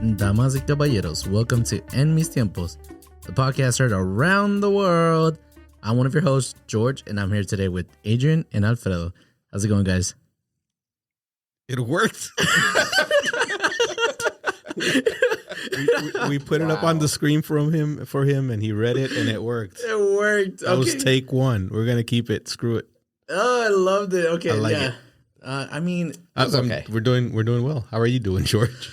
Damas y caballeros, welcome to En Mis Tiempos, the podcast heard around the world. I'm one of your hosts, George, and I'm here today with Adrian and Alfredo. How's it going, guys? It worked. we put it up on the screen for him, and he read it, and it worked. It worked. That was take one. We're gonna keep it. Screw it. Oh, I loved it. Okay, I like yeah. it. I mean, it's okay. We're doing well. How are you doing, George?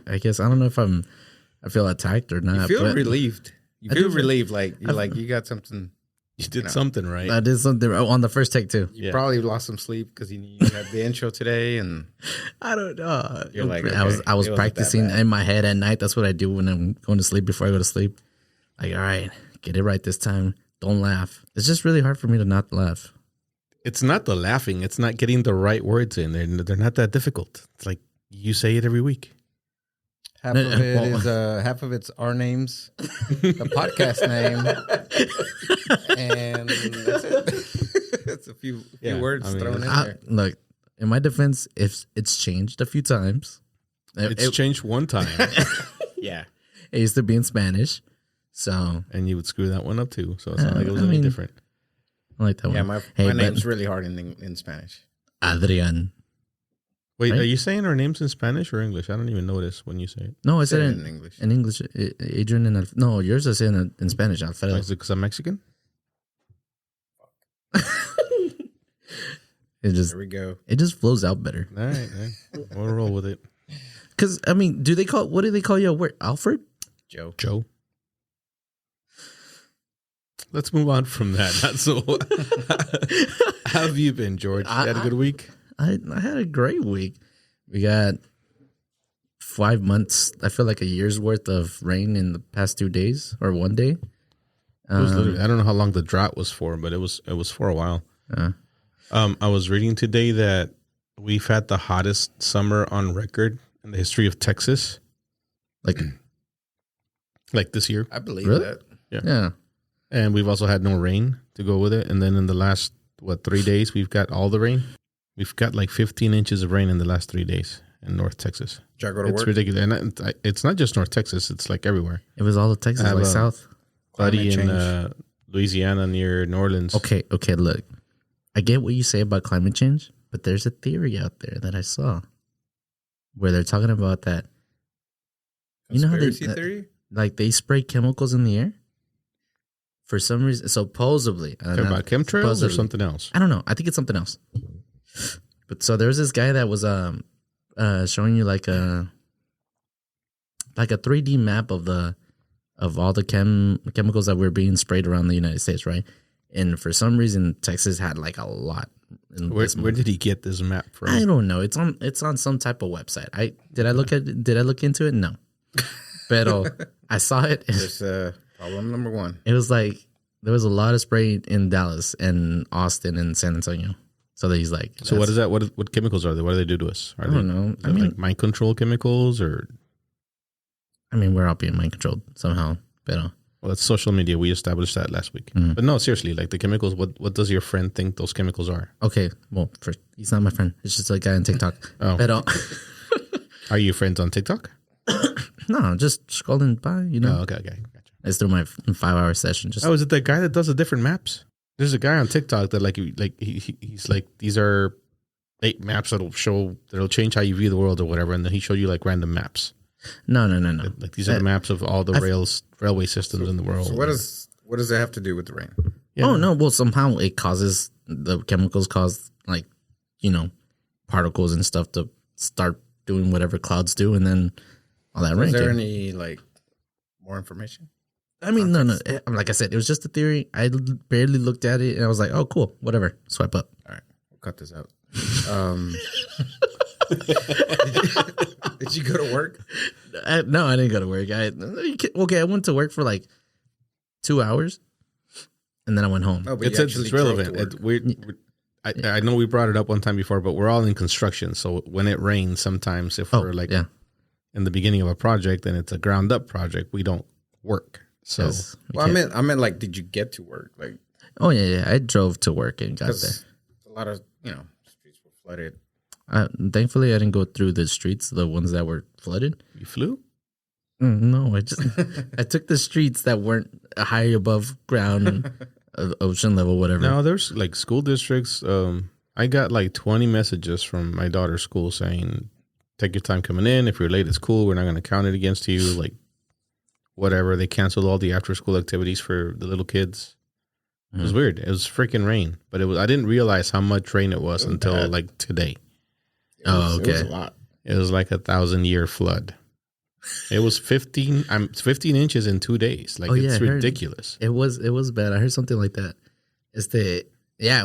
I guess I don't know if I feel attacked or not. You feel relieved. You feel relieved, like you got something. You did something right. I did something on the first take too. You probably lost some sleep because you had the intro today, and I don't know. You're like, I was practicing in my head at night. That's what I do when I'm going to sleep before I go to sleep. Like, all right, get it right this time. Don't laugh. It's just really hard for me to not laugh. It's not the laughing. It's not getting the right words in. They're not that difficult. It's like you say it every week. half of it is half of it's our names, the podcast name, and that's it. It's a few words thrown in there. Look, in my defense, if it's changed a few times. It's changed one time. Yeah, it used to be in Spanish, so and you would screw that one up too. So it's not like it was any different. I like that one. Yeah, my name's really hard in Spanish. Adrian. Wait, right? Are you saying our names in Spanish or English? I don't even notice when you say it. No, I said it in English. In English, Adrian and no, yours is in Spanish. Alfredo. Is it because I'm Mexican? There we go. It just flows out better. All right, we'll roll with it. Because I mean, what do they call you? Where Alfred? Joe. Let's move on from that. So, how have you been, George? You had a good week? I had a great week. We got 5 months. I feel like a year's worth of rain in the past 2 days or 1 day. It was literally, I don't know how long the drought was for, but it was for a while. I was reading today that we've had the hottest summer on record in the history of Texas. Like this year. I believe really? that. Yeah. And we've also had no rain to go with it. And then in the last, 3 days, we've got all the rain. We've got like 15 inches of rain in the last 3 days in North Texas. Did I go to it's work? ridiculous. And it's not just North Texas. It's like everywhere. It was all of Texas, like south. Buddy in Louisiana near New Orleans. Okay, look. I get what you say about climate change, but there's a theory out there that I saw where they're talking about that. You know how theory? Like they spray chemicals in the air? For some reason, supposedly. Talking about chemtrails or something else? I don't know. I think it's something else. But so there was this guy that was showing you like a 3D map of all the chemicals that were being sprayed around the United States, right? And for some reason, Texas had like a lot. Where did he get this map from? I don't know. It's on some type of website. Did I look into it? No. But I saw it. There's problem number one. It was like there was a lot of spray in Dallas and Austin and San Antonio. So that he's like, so what is that? What chemicals are they? What do they do to us? I don't know. I mean, like mind control chemicals or? I mean, we're all being mind controlled somehow. But well, it's social media. We established that last week. Mm-hmm. But no, seriously, like the chemicals. What does your friend think those chemicals are? Okay, well, he's not my friend. It's just a guy on TikTok. Oh, but, are you friends on TikTok? No, just scrolling by. You know. Oh, okay, gotcha. It's through my 5-hour session. Is it that guy that does the different maps? There's a guy on TikTok that he's like, these are 8 maps that'll change how you view the world or whatever, and then he showed you like random maps. No. Like these are the maps of all the railway systems in the world. So what does that have to do with the rain? Yeah. Oh no, well somehow it causes the chemicals cause like, particles and stuff to start doing whatever clouds do, and then all that rain. Is there any like more information? I mean, no. Like I said, it was just a theory. I barely looked at it, and I was like, "Oh, cool, whatever." Swipe up. All right, we'll cut this out. Did you go to work? No, I didn't go to work. I went to work for like 2 hours, and then I went home. No, but it's relevant. I know we brought it up one time before, but we're all in construction, so when it rains, sometimes if we're like in the beginning of a project and it's a ground up project, we don't work. So, well, I meant like, did you get to work? Like, oh yeah, I drove to work and got there. A lot of streets were flooded. Thankfully, I didn't go through the streets, the ones that were flooded. You flew? No, I took the streets that weren't high above ground, ocean level, whatever. No, there's like school districts. I got like 20 messages from my daughter's school saying, take your time coming in. If you're late at school, we're not going to count it against you. Like, whatever. They canceled all the after school activities for the little kids. It was weird. It was freaking rain, but I didn't realize how much rain it was until bad. Like today. Okay. It was a lot. It was like 1,000-year flood. It was 15 inches in 2 days. Like, it's ridiculous. It was bad. I heard something like that.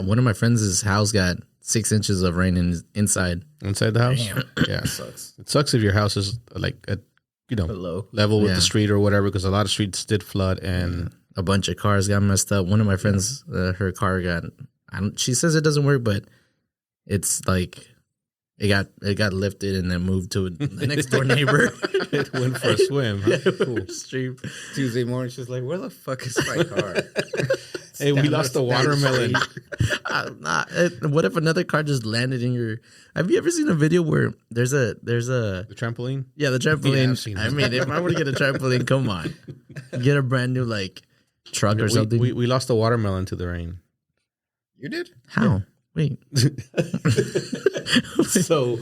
One of my friends' house got 6 inches of rain inside the house. Damn. Yeah, it sucks. It sucks if your house is like at below level with the street or whatever, because a lot of streets did flood and a bunch of cars got messed up. One of my friends, her car got. She says it doesn't work, but it's like it got lifted and then moved to the next door neighbor. It went for a swim. Huh? Yeah, cool. Stream. Tuesday morning, she's like, "Where the fuck is my car?" Hey, we lost the watermelon. What if another car just landed in your? Have you ever seen a video where there's a the trampoline? Yeah, the trampoline. Yeah, I mean, if I were to get a trampoline, come on, get a brand new like truck or something. We lost the watermelon to the rain. You did? How? Yeah. Wait. So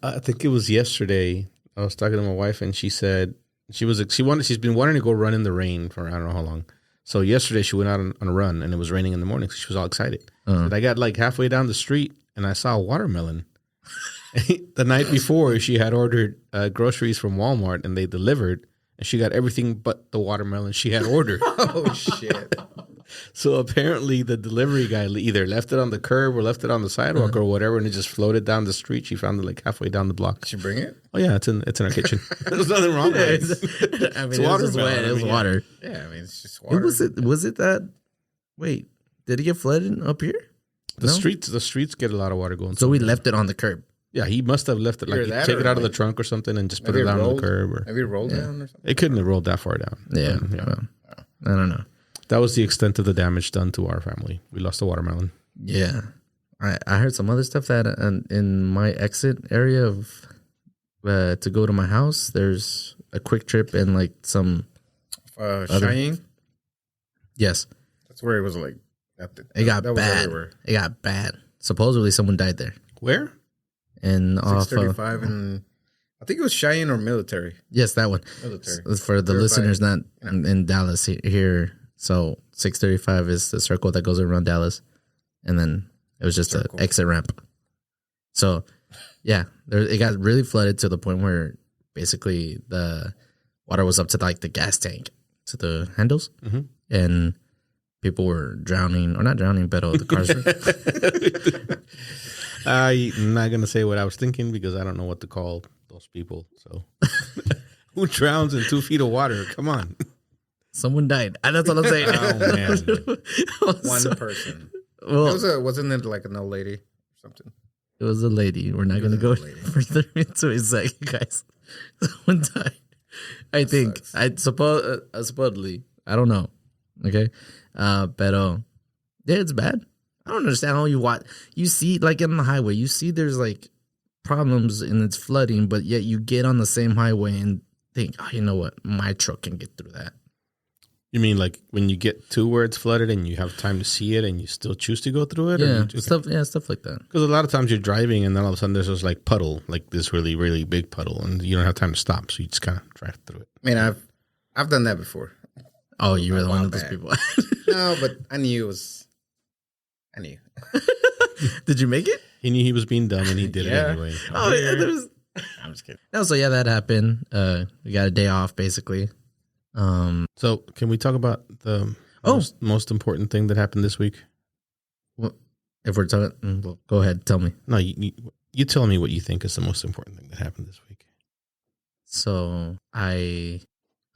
I think it was yesterday. I was talking to my wife and she said she's been wanting to go run in the rain for I don't know how long. So yesterday she went out on a run and it was raining in the morning. So she was all excited. But I got like halfway down the street and I saw a watermelon. The night before she had ordered groceries from Walmart and they delivered and she got everything but the watermelon she had ordered. Oh shit. So apparently the delivery guy either left it on the curb or left it on the sidewalk or whatever, and it just floated down the street. She found it like halfway down the block. Did she bring it? Oh yeah, it's in our kitchen. There's nothing wrong with it. I mean, it was wet. It was water. Yeah, I mean, it's just water. Was it that? Wait, did it get flooded up here? The streets get a lot of water going. So we left it on the curb. Yeah, he must have left it like take it out of the trunk or something and just put it down on the curb. Or, have you rolled down or something? It couldn't have rolled that far down. Yeah, well, I don't know. That was the extent of the damage done to our family. We lost a watermelon. Yeah. I heard some other stuff that in my exit area of to go to my house, there's a quick trip and like some Cheyenne? Yes. That's where it was like. It got bad. It got bad. Supposedly someone died there. Where? And 635 and I think it was Cheyenne or Military. Yes, that one. Military. For the listeners not in Dallas here. So 635 is the circle that goes around Dallas. And then it was just an exit ramp. So, yeah, it got really flooded to the point where basically the water was up to like the gas tank, to the handles. Mm-hmm. And people were drowning, or not drowning, but the cars were. I'm not going to say what I was thinking because I don't know what to call those people. So, who drowns in 2 feet of water? Come on. Someone died. That's what I'm saying. Oh, man. One person. Well, wasn't it like an old lady or something? It was a lady. We're not going to go further into it, like, guys. Someone died. I think. Supposedly. I don't know. Okay? But, yeah, it's bad. I don't understand how you see, like, in the highway, you see there's, like, problems and it's flooding, but yet you get on the same highway and think, oh, you know what? My truck can get through that. You mean like when you get to where it's flooded and you have time to see it and you still choose to go through it? Yeah, stuff like that. Because a lot of times you're driving and then all of a sudden there's this like puddle, like this really, really big puddle, and you don't have time to stop, so you just kind of drive through it. I mean, I've done that before. Oh, you were one of those people. No, but I knew. Did you make it? He knew he was being dumb and he did it anyway. Oh, yeah, I'm just kidding. No, so yeah, that happened. We got a day off basically. So can we talk about the most important thing that happened this week? Well, if we're talking, well, go ahead, tell me. No, you tell me what you think is the most important thing that happened this week. So I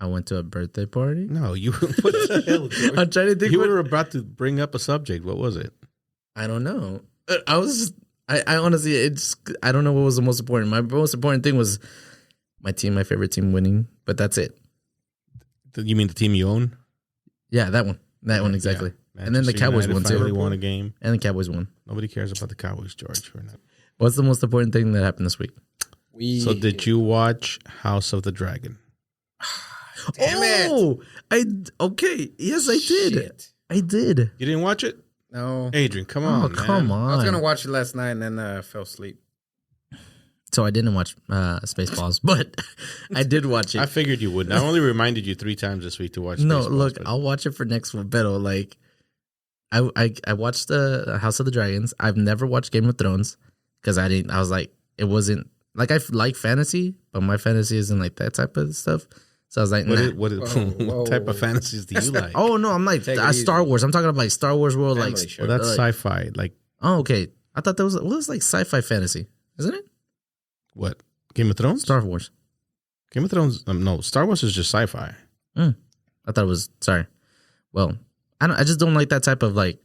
went to a birthday party. No, you. What the hell, George? I'm trying to think. You were about to bring up a subject. What was it? I don't know. I was. I honestly, I don't know what was the most important. My most important thing was my favorite team winning, but that's it. You mean the team you own? Yeah, that one. That one, exactly. Yeah. And then the Cowboys won too. Finally won a game. And the Cowboys won. Nobody cares about the Cowboys, George. What's the most important thing that happened this week? So did you watch House of the Dragon? Damn it! Okay. Yes, I did. Shit. I did. You didn't watch it? No. Adrian, come on, man. Come on. I was going to watch it last night and then fell asleep. So I didn't watch Spaceballs, but I did watch it. I figured you wouldn't. I only reminded you 3 times this week to watch No, Spaceballs, look, but... I'll watch it for next one. But like, I watched the House of the Dragons. I've never watched Game of Thrones because I didn't. I was like, it wasn't like I like fantasy, but my fantasy isn't like that type of stuff. So I was like, nah. What type of fantasies do you like? Oh no, I'm like Star Wars. I'm talking about like Star Wars world, Family like show. Well, that's sci-fi. Like, oh okay. I thought that was like sci-fi fantasy, isn't it? what? Game of Thrones? Star Wars. Game of Thrones? No, Star Wars is just sci-fi. I thought it was sorry. Well, I just don't like that type of like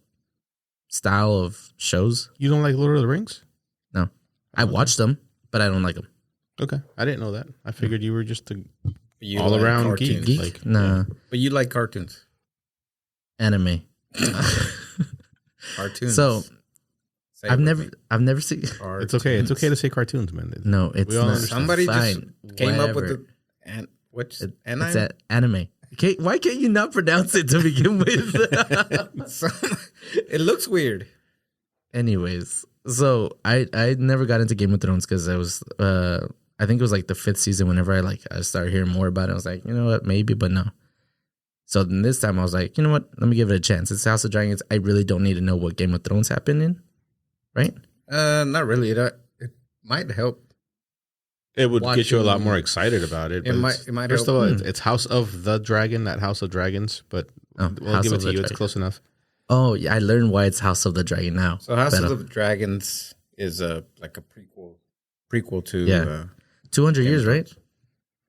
style of shows. You don't like Lord of the Rings? No, I watched them, but I don't like them. Okay, I didn't know that. I figured you were just a You all-around like geek. Geek? Like, Nah, But you like cartoons. anime. Cartoons. So Say I've it never with me. seen. it's okay. It's okay to say cartoons, man. No, it's We all not. understand. Somebody Fine, just came up with whatever. the what's It's anime? at anime. Why can't you not pronounce it to begin with? It looks weird. Anyways, so I never got into Game of Thrones because I was I think it was like the 5th season. Whenever I started hearing more about it, I was like, you know what, maybe, but no. So then this time I was like, you know what, let me give it a chance. It's House of Dragons. I really don't need to know what Game of Thrones happened in, right? Not really. It might help. It would get you a lot Watching- more excited about it. It but might First help. of all, it's House of the Dragon, not House of Dragons, but we'll House give it of to the you. It's Dragon. close enough. Oh yeah, I learned why it's House of the Dragon now. So House Better. of the Dragons is like a prequel to Yeah. 200 years, right?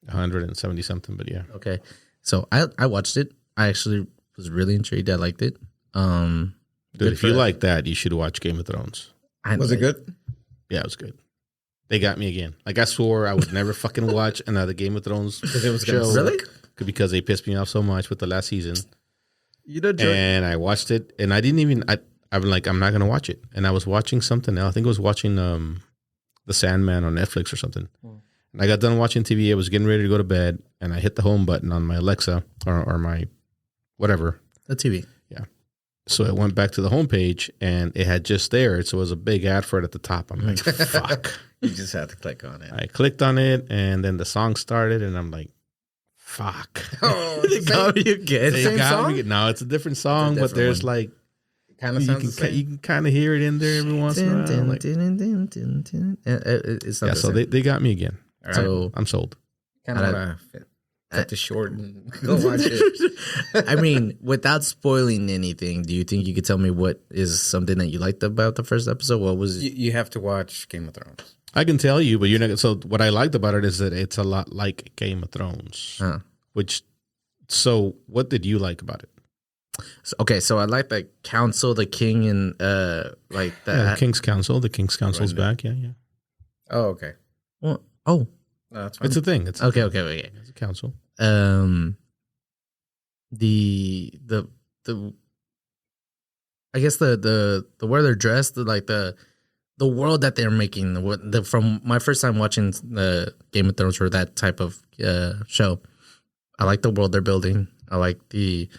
170 something, but yeah. Okay, so I watched it. I actually was really intrigued. I liked it. Dude, Good if you for- like that, you should watch Game of Thrones. Was it good? Yeah, it was good. They got me again. Like I swore I would never fucking watch another Game of Thrones Because it was gonna show. suck. Really? Because they pissed me off so much with the last season. You know, And I watched it, and I didn't even. I'm like, I'm not gonna watch it. And I was watching something else. I think I was watching The Sandman on Netflix or something. And I got done watching TV. I was getting ready to go to bed, and I hit the home button on my Alexa or my whatever. the TV. So it went back to the homepage, and it had just there. So it was a big ad for it at the top. I'm like, fuck. You just have to click on it. I clicked on it, and then the song started, and I'm like, fuck. Oh, They got me again. They same got song? me. No, it's a different song, It's a but different there's one. like, Kind of you sounds the can same. kind of hear it in there every once in a while. Like, It's not yeah, the so same. they got me again. All right. So I'm sold. Kind of cut the short and go watch it. I mean, without spoiling anything, do you think you could tell me what is something that you liked about the first episode? What was You have to watch Game of Thrones. I can tell you, but you're not. So what I liked about it is that it's a lot like Game of Thrones. So what did you like about it? okay? So I like the council, the king, and like Yeah, that. the King's Council. The King's Council's back. Yeah, yeah. Oh, okay. Well, oh, No, that's fine. It's a thing. It's okay. It's a council. The I guess the where they're dressed, like the world that they're making. From my first time watching the Game of Thrones or that type of show, I like the world they're building. I like the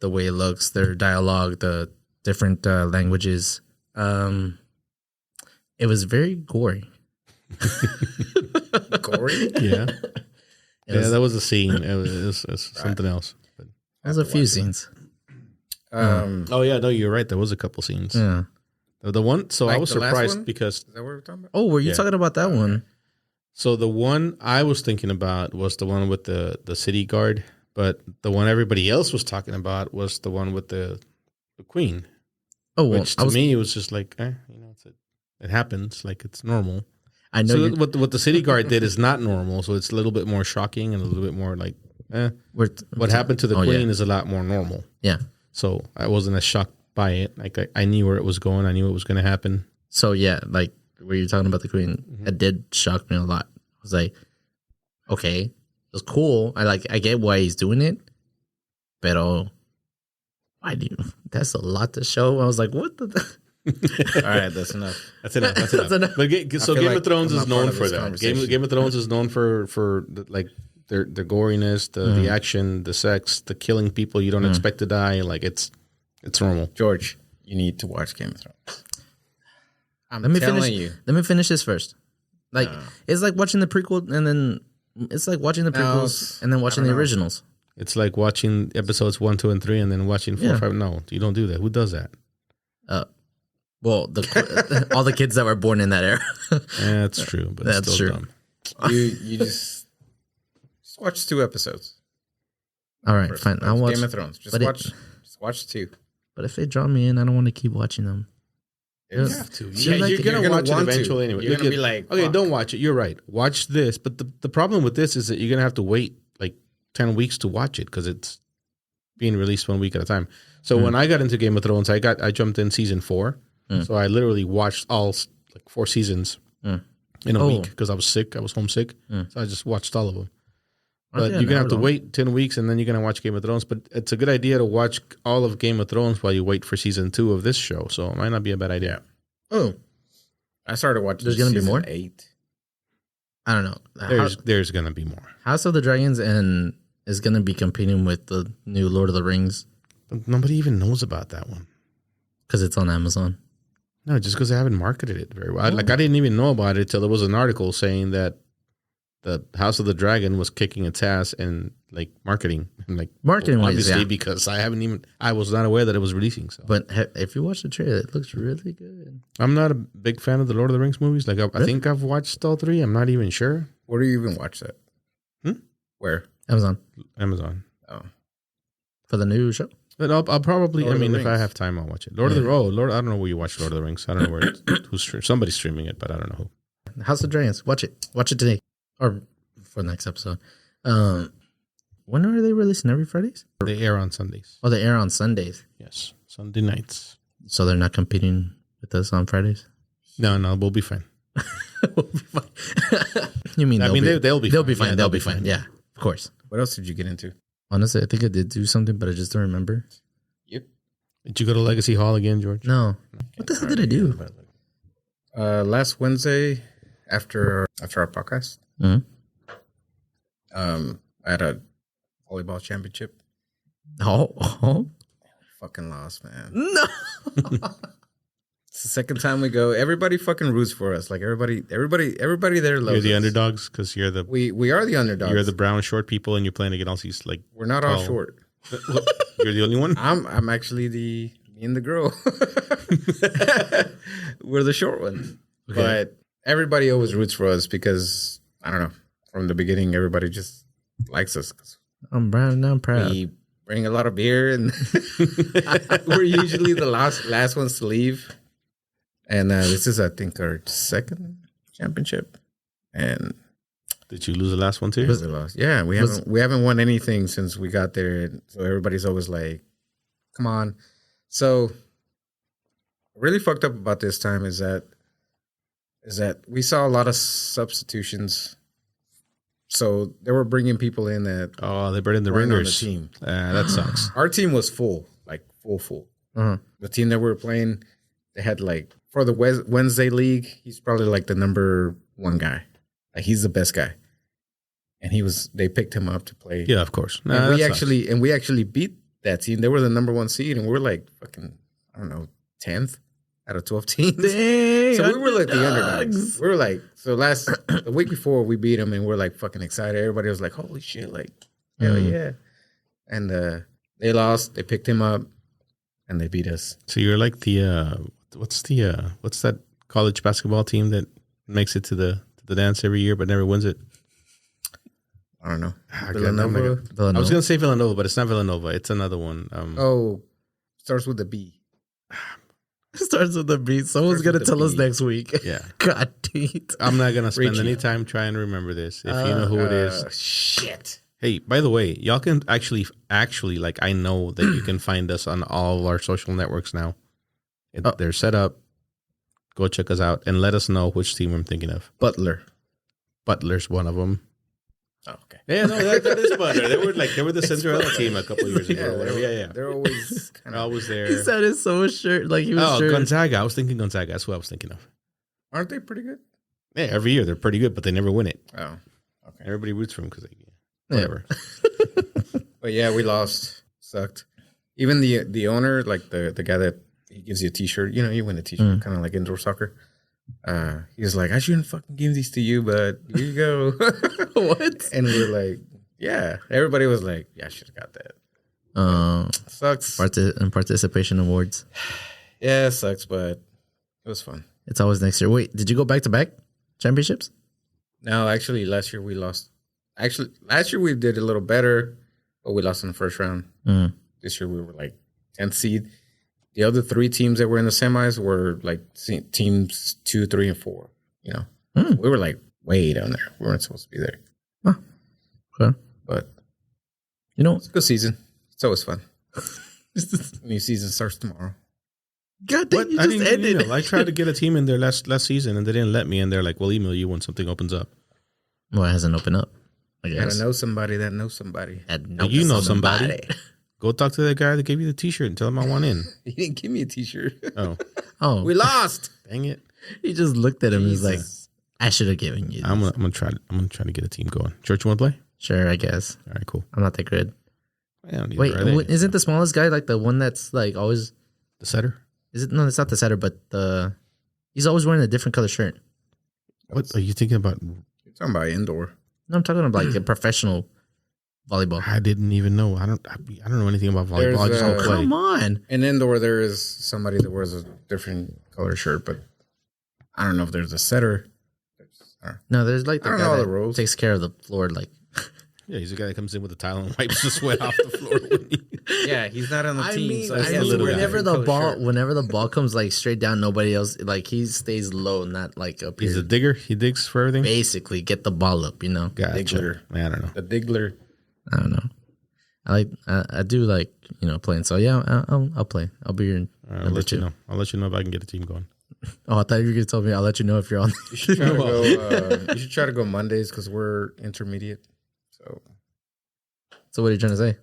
way it looks, their dialogue, the different languages. It was very gory. Gory? Yeah. was- That was a scene. It was something else. But, There's a few scenes. oh yeah, no, you're right. There was a couple scenes. Yeah. The one. So I Like was the last surprised one? because Is that what we're talking about? Oh, were you Yeah. talking about that one? so the one I was thinking about was the one with the city guard, but the one everybody else was talking about was the one with the queen. Oh, well, Which to me it was just like, it happens, like it's normal. I know So you. what the city guard did is not normal, so it's a little bit more shocking and a little bit more like, what happened to the Oh, queen yeah. is a lot more normal. Yeah. So I wasn't as shocked by it. Like I knew where it was going. I knew it was going to happen. So yeah, like where you're talking about the queen, it did shock me a lot. I was like, okay, it was cool. I get why he's doing it, but why do you? That's a lot to show. I was like, what the? right, that's enough. That's enough. That's enough. But Game of Thrones is known for that. Game of Thrones is known for like their goriness, the action, the sex, the killing people you don't expect to die. Like it's normal. George, you need to watch Game of Thrones. Let me finish this first. Like it's like watching the prequel and then it's like watching the prequels and then watching the originals. It's like watching episodes 1, 2, and 3 and then watching 4, 5. No, you don't do that. Who does that? Well, all the kids that were born in that era. Yeah, that's true, but that's it's still true. Dumb. You just watch 2 episodes. All right, fine. I'll watch Game of Thrones. Just watch 2. But if they draw me in, I don't want to keep watching them. You have to. You're gonna watch it eventually anyway. You're gonna be like, okay, don't watch it. You're right. Watch this. But the problem with this is that you're gonna have to wait like 10 weeks to watch it because it's being released 1 week at a time. So when I got into Game of Thrones, I jumped in season 4. So I literally watched all like 4 seasons in a week because I was sick. I was homesick. So I just watched all of them. But you're gonna have to wait 10 weeks and then you're gonna watch Game of Thrones. But it's a good idea to watch all of Game of Thrones while you wait for season 2 of this show. So it might not be a bad idea. Oh, I started watching. There's gonna be more. 8. I don't know. There's gonna be more. House of the Dragons is gonna be competing with the new Lord of the Rings. But nobody even knows about that one because it's on Amazon. No, just because they haven't marketed it very well. Like I didn't even know about it till there was an article saying that the House of the Dragon was kicking its ass in like marketing, obviously because I was not aware that it was releasing. So, but if you watch the trailer, it looks really good. I'm not a big fan of the Lord of the Rings movies. Like I think I've watched all 3. I'm not even sure. Where do you even watch that? Where? Amazon. Oh, for the new show. But I'll probably. If I have time, I'll watch it. Lord. I don't know where you watch Lord of the Rings. I don't know where somebody's streaming it, but I don't know who. House of Dragons. Watch it. Watch it today. Or for the next episode. When are they releasing? Every Fridays? They air on Sundays. Oh, they air on Sundays. Yes, Sunday nights. So they're not competing with us on Fridays? No, we'll be fine. We'll be fine. You mean? They'll be fine. Yeah, they'll be fine. Yeah, of course. What else did you get into? Honestly, I think I did do something, but I just don't remember. Yep. Did you go to Legacy Hall again, George? No. What the hell did I do? Last Wednesday after our podcast. I had a volleyball championship. Oh. Fucking lost, man. No. It's the second time we go. Everybody fucking roots for us. Like everybody there loves You're the us. underdogs because you're the we are the underdogs. You're the brown short people, and you're playing against all these like we're not all short. You're the only one. I'm actually me and the girl. We're the short ones. Okay. But everybody always roots for us because I don't know. From the beginning, everybody just likes us. I'm brown and I'm proud. We bring a lot of beer, and we're usually the last ones to leave. And this is, I think, our second championship. And did you lose the last one too? We lost. Yeah, we haven't won anything since we got there. And so everybody's always like, "Come on." So, really fucked up about this time is that we saw a lot of substitutions. So they were bringing people in that they brought in the ringers. On the team. That sucks. Our team was full, like full. Uh-huh. The team that we were playing, they had like for the Wednesday league, he's probably like the number 1 guy. Like he's the best guy, and they picked him up to play. Yeah, of course. And we actually beat that team. They were the number 1 seed, and we're like fucking 10th out of 12 teams. Dang, so we were like the underdogs. We were like, the week before we beat them, and we're like fucking excited. Everybody was like, holy shit, like, hell yeah. And they lost. They picked him up, and they beat us. So you're like what's that college basketball team that makes it to the dance every year but never wins it? I don't know. Villanova. I was gonna say Villanova, but it's not Villanova. It's another one. Starts with a B. Starts with a B. Someone's going to tell us next week. Yeah. God damn it. I'm not going to spend any time trying to remember this. If you know who it is. Shit. Hey, by the way, y'all can actually, like, I know that you can find us on all of our social networks now. They're set up. Go check us out and let us know which team I'm thinking of. Butler's one of them. Oh, okay. Yeah, no, that is butter. They were the Cinderella team a couple years ago. Yeah. They're always kind of always there. He sounded so sure, like he was. Oh, sure. Gonzaga. I was thinking Gonzaga. That's what I was thinking of. Aren't they pretty good? Yeah, every year they're pretty good, but they never win it. Oh, okay. Everybody roots for them because whatever. But yeah, we lost. Sucked. Even the owner, like the guy that he gives you a T-shirt. You know, you win a T-shirt, kind of like indoor soccer. He was like, I shouldn't fucking give these to you, but here you go. What? And we were like, yeah. Everybody was like, yeah, I should have got that. Sucks. And participation awards. Yeah, it sucks, but it was fun. It's always next year. Wait, did you go back-to-back championships? No, actually, last year we lost. Actually, last year we did a little better, but we lost in the first round. This year we were like 10th seed. The other 3 teams that were in the semis were like teams 2, 3, and 4. You know, so we were like way down there. We weren't supposed to be there. Huh. Okay. But you know, it's a good season. It's always fun. New season starts tomorrow. God damn, you just ended. Email. I tried to get a team in there last season, and they didn't let me. And they're like, "We'll email you when something opens up." Well, it hasn't opened up. I guess. Gotta know somebody that knows somebody. You know somebody. Go talk to the guy that gave you the T-shirt and tell him I want in. He didn't give me a T-shirt. Oh, we lost. Dang it! He just looked at him. He's like, "I should have given you." I'm gonna try to get a team going. Church, you want to play? Sure, I guess. All right, cool. I'm not that good. Wait, isn't the smallest guy like the one that's like always the setter? Is it? No, it's not the setter, but he's always wearing a different color shirt. What are you thinking about? You're talking about indoor. No, I'm talking about like a professional volleyball. I didn't even know. I don't know anything about volleyball. I just don't play. Come on. In indoor, there is somebody that wears a different color shirt, but I don't know if there's a setter. No, there's like the guy that rules. Takes care of the floor. Like, yeah, he's the guy that comes in with the towel and wipes the sweat off the floor. Yeah, he's not on the team. So whenever the ball comes like straight down, nobody else like he stays low, not like up here. He's a digger. He digs for everything. Basically, get the ball up. You know, gotcha. Diggler. Man, I don't know. The diggler. I don't know. I do like playing. So yeah, I'll play. I'll be your. I'll let you know. I'll let you know if I can get a team going. Oh, I thought you were gonna tell me. I'll let you know if you're on. You should try to go. You should try to go Mondays because we're intermediate. So what are you trying to say?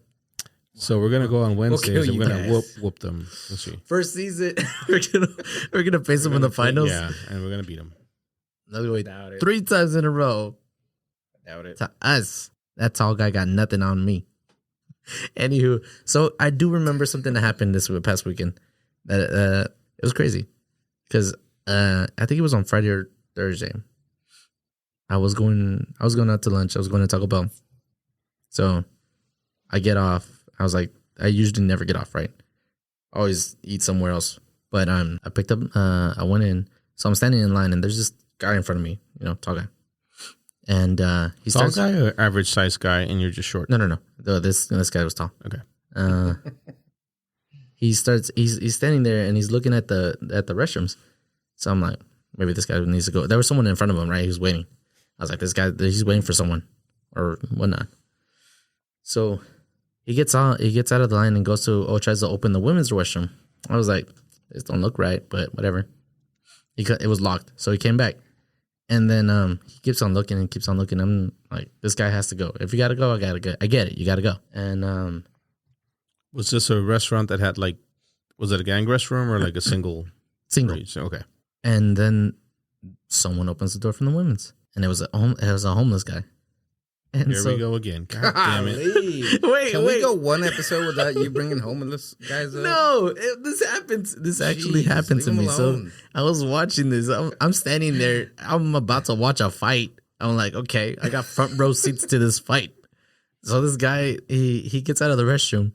So we're gonna go on Wednesdays and we're gonna whoop them. Let's see. First season, we're gonna face them in the finals. Yeah, and we're gonna beat them. Doubt it. 3 times in a row. Doubt it. To us, that tall guy got nothing on me. Anywho, so I do remember something that happened this past weekend. That it was crazy because I think it was on Friday or Thursday. I was going out to lunch. I was going to Taco Bell. So I get off. I was like, I usually never get off, right? I always eat somewhere else. But I picked up, I went in. So I'm standing in line and there's this guy in front of me, tall guy. And he starts. Tall guy or average size guy and you're just short? No. This guy was tall. Okay. He's standing there and he's looking at the restrooms. So I'm like, maybe this guy needs to go. There was someone in front of him, right? He was waiting. I was like, this guy, he's waiting for someone or whatnot. So he gets out of the line and tries to open the women's restroom. I was like, this don't look right, but whatever. It was locked. So he came back. And then he keeps on looking. I'm like, this guy has to go. If you got to go, I got to go. I get it. You got to go. And was this a restaurant that had was it a gang restroom or like a single? Single. Okay. And then someone opens the door from the women's. And it was a homeless guy. And Here we go again. God damn it. Wait. We go one episode without you bringing homeless guys up? No, this happens. This actually happened to me. So I was watching this. I'm standing there. I'm about to watch a fight. I'm like, okay, I got front row seats to this fight. So this guy, he gets out of the restroom.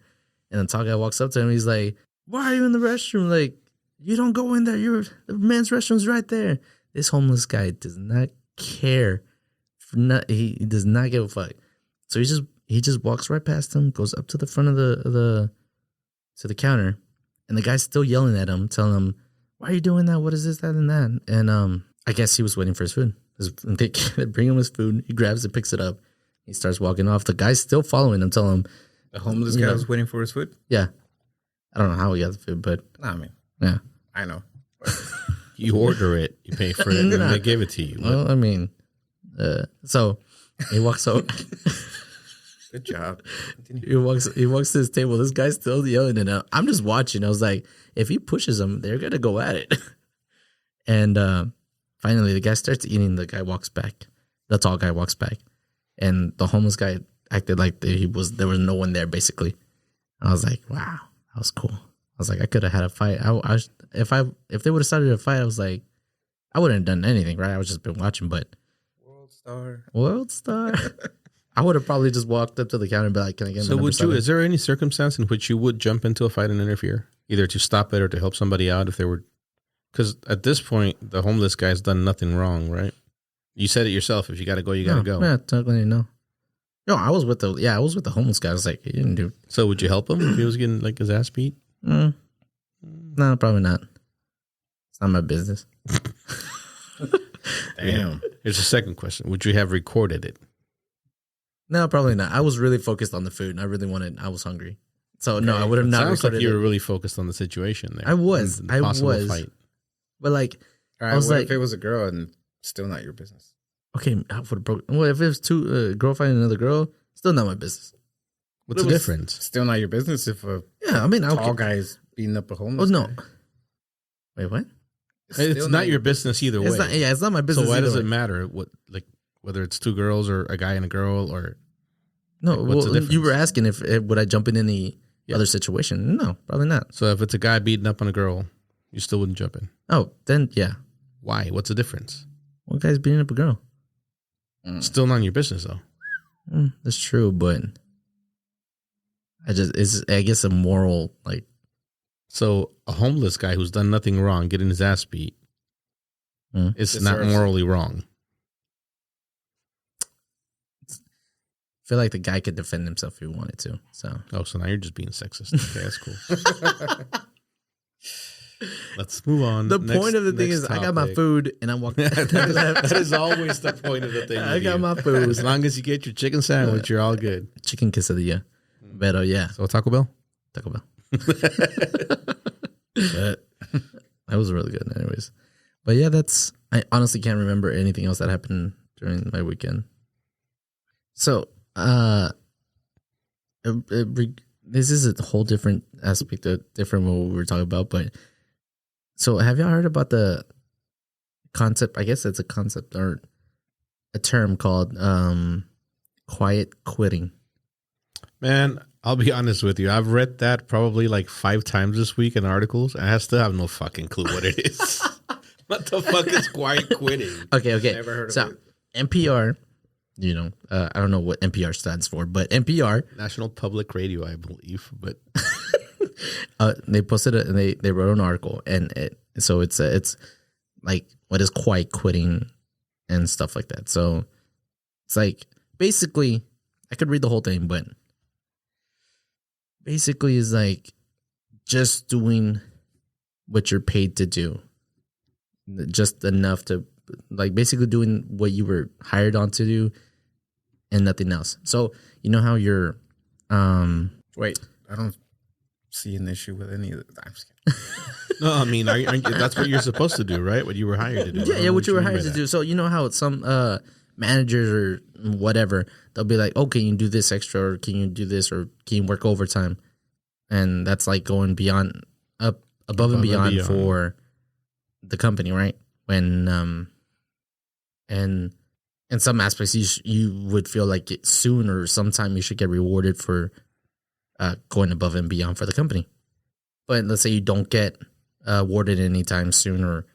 And the tall guy walks up to him. He's like, why are you in the restroom? Like, you don't go in there. The men's restroom's right there. This homeless guy does not care. He does not give a fuck. So he just walks right past him, goes up to the front of the counter, and the guy's still yelling at him, telling him, "Why are you doing that? What is this, that, and that?" And I guess he was waiting for his food. They bring him his food. He grabs it, picks it up. He starts walking off. The guy's still following him, telling him the homeless guy was waiting for his food. Yeah, I don't know how he got the food, but yeah, I know. You order it, you pay for it, and they give it to you. Well, I mean. So He walks over. Good job. He walks to his table. This guy's still yelling, and I'm just watching. I was like, if he pushes him, they're gonna go at it. And finally, the guy starts eating. The guy walks back. The tall guy walks back, and the homeless guy acted like there was no one there. Basically, I was like, wow, that was cool. I was like, I could have had a fight. If they would have started a fight, I was like, I wouldn't have done anything, right? I would just been watching, but World Star. I would have probably just walked up to the counter and be like, "Can I get?" So would you? Is there any circumstance in which you would jump into a fight and interfere, either to stop it or to help somebody out if they were? Because at this point, the homeless guy's done nothing wrong, right? You said it yourself. If you got to go, you got to go. Yeah, technically no. No, I was with the homeless guy. I was like, he didn't do. So would you help him if he was getting like his ass beat? No, probably not. It's not my business. Damn. Here's a second question: would you have recorded it? No, probably not. I was really focused on the food. I was hungry. So, no, I would have not recorded it. Sounds like you were it. really focused on the situation there. I was. Fight. But, like, all right, I was like, if it was a girl and still not your business? Okay, I would have broken. Well, if it was two girl fighting another girl, still not my business. What's the difference? Still not your business if a tall guy is beating up a homeless guy. Wait, what? It's not your business either way. It's not my business. So why does it matter? Whether it's two girls or a guy and a girl or no? What's the difference? You were asking if would I jump in any other situation? No, probably not. So if it's a guy beating up on a girl, you still wouldn't jump in. Oh, then yeah. Why? What's the difference? One guy's beating up a girl. Still not in your business though. That's true, but I guess a moral like. So a homeless guy who's done nothing wrong getting his ass beat, it's not morally wrong. I feel like the guy could defend himself if he wanted to. So now you're just being sexist. Okay, that's cool. Let's move on. The point of the thing is, topic. I got my food and I'm walking. That is always the point of the thing. I got my food. As long as you get your chicken sandwich, you're all good. Chicken quesadilla. Better, yeah. So Taco Bell? Taco Bell. That was really good, anyways. But yeah, I honestly can't remember anything else that happened during my weekend. So, this is a whole different aspect, different what we were talking about. But so, have y'all heard about the concept? I guess it's a concept or a term called quiet quitting. Man, I'll be honest with you. I've read that probably like 5 times this week in articles, and I still have no fucking clue what it is. What the fuck is quiet quitting? Okay. Never heard of it. NPR. I don't know what NPR stands for, but NPR, National Public Radio, I believe. But they posted it and they wrote an article, and it's like what is quiet quitting and stuff like that. So it's like basically, I could read the whole thing, but basically is like just doing what you're paid to do, just enough to like basically doing what you were hired on to do. And nothing else. So you know how you're wait, I don't see an issue with any of it. I'm just kidding. No, I mean that's what you're supposed to do, right? What you were hired to do. Yeah, what you were hired to do. So you know how some managers or whatever, they'll be like, "Oh, can you do this extra, or can you do this, or can you work overtime?" And that's like going beyond above and beyond for the company, right? When and in some aspects, you would feel like it soon or sometime you should get rewarded for going above and beyond for the company. But let's say you don't get awarded anytime soon, or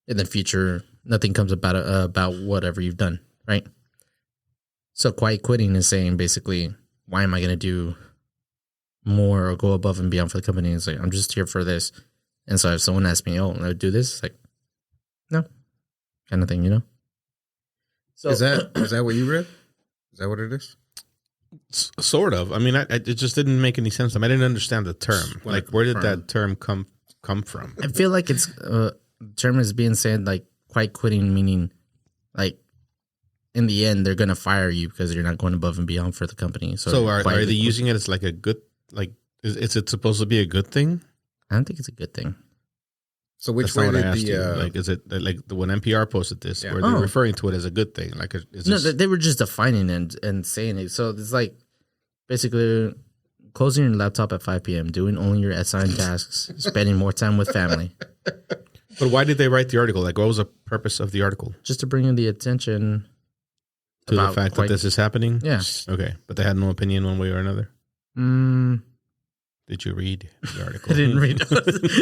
in the future, nothing comes about whatever you've done, right? So quiet quitting is saying basically, why am I going to do more or go above and beyond for the company? It's like, I'm just here for this. And so if someone asks me, oh, I do this, it's like, no, kind of thing, you know? So, is that what you read? Is that what it is? Sort of. I mean, it just didn't make any sense to me. I didn't understand the term. Like, where did that term come from? I feel like it's the term is being said like quiet quitting, meaning like in the end they're gonna fire you because you're not going above and beyond for the company. So are they using it as like a good, like is it supposed to be a good thing? I don't think it's a good thing. So which way did the like? Is it like when NPR posted this, where they're referring to it as a good thing? Like, they were just defining it and saying it. So it's like basically closing your laptop at 5 p.m., doing only your assigned tasks, spending more time with family. But why did they write the article? Like, what was the purpose of the article? Just to bring in the attention to the fact that this is happening. Yeah. Okay, but they had no opinion one way or another. Did you read the article? I didn't read.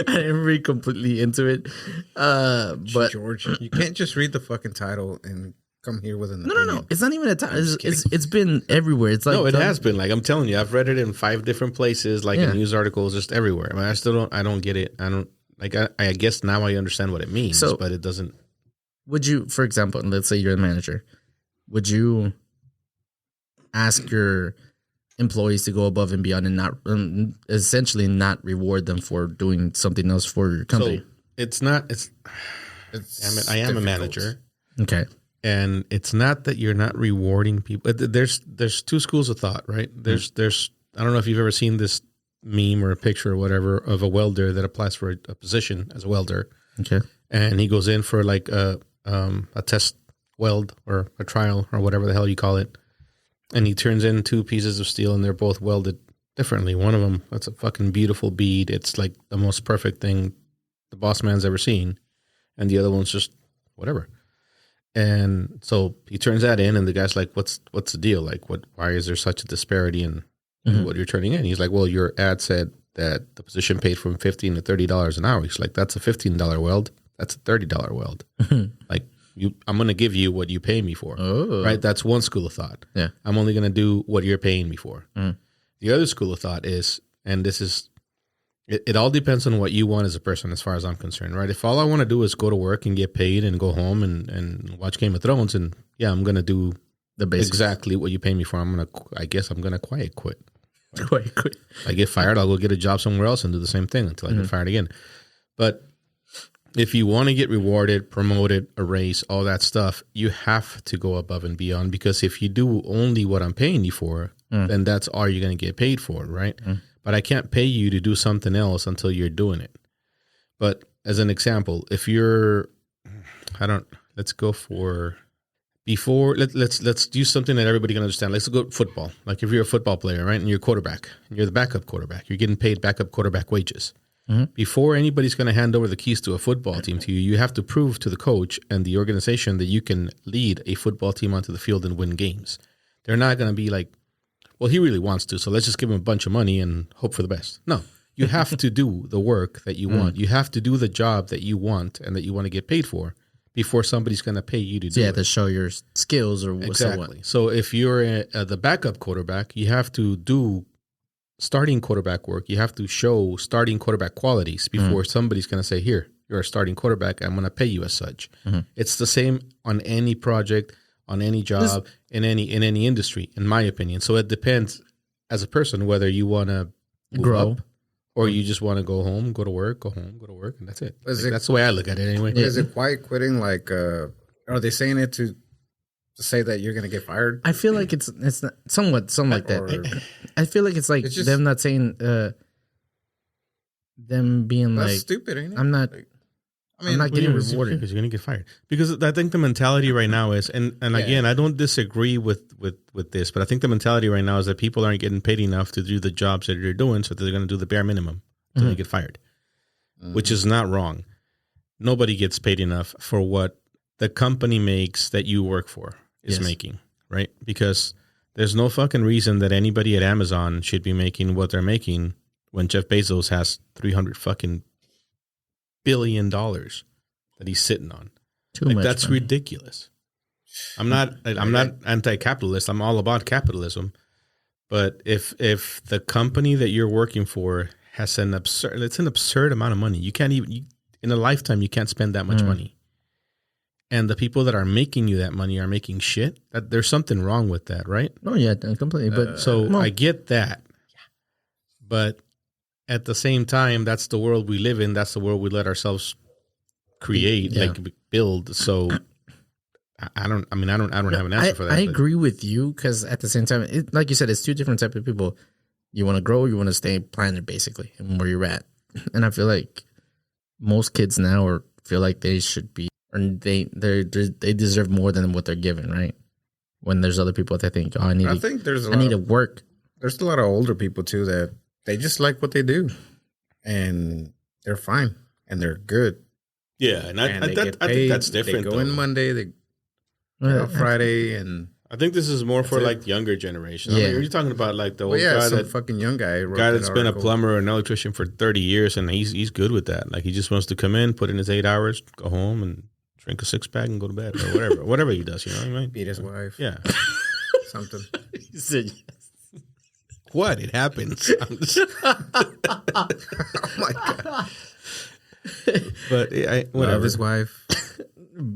I didn't read completely into it. But George, you can't just read the fucking title and come here with an opinion. No. It's not even a title. It's been everywhere. It's like no, it has been. Like I'm telling you, I've read it in 5 different places, like in news articles, just everywhere. I mean, I still don't. I don't get it. I don't like. I guess now I understand what it means, but it doesn't. Would you, for example, let's say you're the manager, would you ask your employees to go above and beyond and not essentially not reward them for doing something else for your company? So it's not. I am a manager. Okay. And it's not that you're not rewarding people. There's 2 schools of thought, right? There's I don't know if you've ever seen this meme or a picture or whatever of a welder that applies for a position as a welder. Okay. And he goes in for like a test weld or a trial or whatever the hell you call it. And he turns in 2 pieces of steel and they're both welded differently. One of them, that's a fucking beautiful bead. It's like the most perfect thing the boss man's ever seen. And the other one's just whatever. And so he turns that in and the guy's like, what's the deal? Like, why is there such a disparity in what you're turning in? He's like, well, your ad said that the position paid from $15 to $30 an hour. He's like, that's a $15 weld. That's a $30 weld. Like, I'm going to give you what you pay me for. Oh. Right? That's one school of thought. Yeah. I'm only going to do what you're paying me for. The other school of thought is, and this is, it all depends on what you want as a person, as far as I'm concerned, right? If all I want to do is go to work and get paid and go home and watch Game of Thrones, and yeah, I'm going to do the basics. Exactly what you pay me for. I guess I'm going to quiet quit. Quiet quit. I get fired, I'll go get a job somewhere else and do the same thing until I get fired again. But if you want to get rewarded, promoted, a raise, all that stuff, you have to go above and beyond, because if you do only what I'm paying you for, then that's all you're going to get paid for, right? But I can't pay you to do something else until you're doing it. But as an example, if you're, let's go for before, let's do something that everybody can understand. Let's go football. Like if you're a football player, right, and you're a quarterback, and you're the backup quarterback, you're getting paid backup quarterback wages. Before anybody's going to hand over the keys to a football team to you, you have to prove to the coach and the organization that you can lead a football team onto the field and win games. They're not going to be like, well, he really wants to, so let's just give him a bunch of money and hope for the best. No, you have to do the work that you want. You have to do the job that you want and that you want to get paid for before somebody's going to pay you to do it. Yeah, to show your skills or exactly. So if you're the backup quarterback, you have to do starting quarterback work. You have to show starting quarterback qualities before somebody's going to say, here, you're a starting quarterback, I'm going to pay you as such. It's the same on any project, on any job, in any industry, in my opinion. So it depends as a person whether you want to grow up or you just want to go home, go to work, go home, go to work, and that's it. That's the way I look at it anyway. Is it quiet quitting? Like, are they saying it to say that you're going to get fired? I feel like it's not, somewhat something like that. I feel like it's like it's just, them not saying, them being that's like stupid, ain't it? I'm not getting rewarded because you're going to get fired. Because I think the mentality right now is, and again, I don't disagree with this, but I think the mentality right now is that people aren't getting paid enough to do the jobs that they're doing, so they're going to do the bare minimum until they get fired, which is not wrong. Nobody gets paid enough for what the company makes that you work for is making, right? Because there's no fucking reason that anybody at Amazon should be making what they're making when Jeff Bezos has $300 fucking billion that he's sitting on. Too much. That's ridiculous. I'm not anti-capitalist. I'm all about capitalism. But if the company that you're working for has an absurd amount of money, you can't even in a lifetime you can't spend that much money. And the people that are making you that money are making shit. That there's something wrong with that, right? Oh yeah, completely. But I get that. But at the same time, that's the world we live in. That's the world we let ourselves create, build. So I don't have an answer for that. I agree with you because at the same time, like you said, it's 2 different types of people. You want to grow, you want to stay planted, basically, and where you're at. And I feel like most kids now feel like they should be, or they deserve more than what they're given, right? When there's other people that think, oh, I need to work. There's a lot of older people too that they just like what they do, and they're fine and they're good. Yeah, and I think that's different. They go in Monday, they go Friday, and I think this is more for like younger generation. Yeah. I mean, you're talking about like the old guy fucking young guy that's been a plumber or an electrician for 30 years, and he's good with that. Like he just wants to come in, put in his 8 hours, go home, and drink a 6-pack and go to bed or whatever he does. You know what I mean? Beat his wife. Yeah, something. He said yes. What? It happens. Oh my god. But whatever. Love his wife.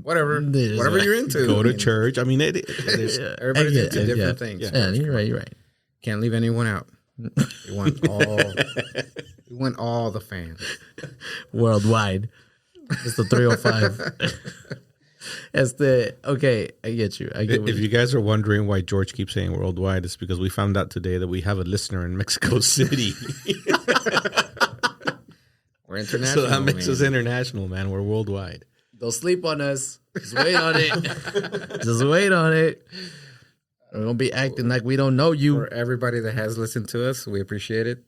Whatever you're into. Go to church. I mean, everybody's into different things. Yeah, you're right. Can't leave anyone out. We want all the fans worldwide. It's the 305. Okay, I get you. If you guys are wondering why George keeps saying worldwide, it's because we found out today that we have a listener in Mexico City. We're international. So that makes us international, man. We're worldwide. Don't sleep on us. Just wait on it. Just wait on it. We're gonna be acting like we don't know you. For everybody that has listened to us, we appreciate it.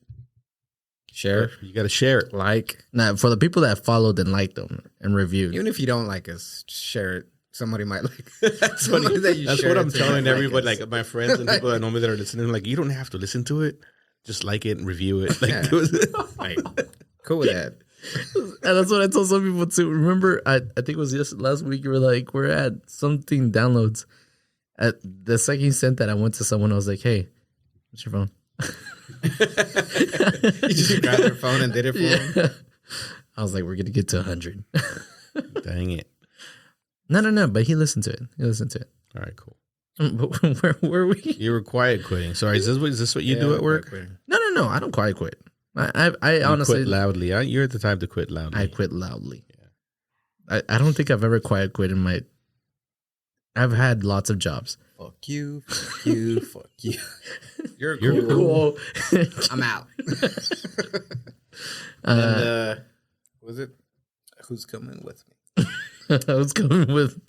Share. You got to share it. Like. Now, for the people that followed and liked them and reviewed. Even if you don't like us, just share it. Somebody might like it. That's what I'm telling everybody, like my friends and people that know me that are listening. Like, you don't have to listen to it. Just like it and review it. Like, like cool with that. And that's what I told some people too. Remember, I think it was just last week, you were like, we're at something downloads. At the second you sent that, I went to someone, I was like, hey, what's your phone? You just grabbed their phone and did it for them. I was like, we're gonna get to 100. Dang it. No, but he listened to it. All right, cool. Where were we? You were quiet quitting. Sorry, is this what you do at work? No, I don't quiet quit. I honestly quit loudly. You're the type to quit loudly. I quit loudly. Yeah. I don't think I've ever quiet quit in my. I've had lots of jobs. Fuck you. You're cool. I'm out. And was it? Who's coming with me? I was coming with.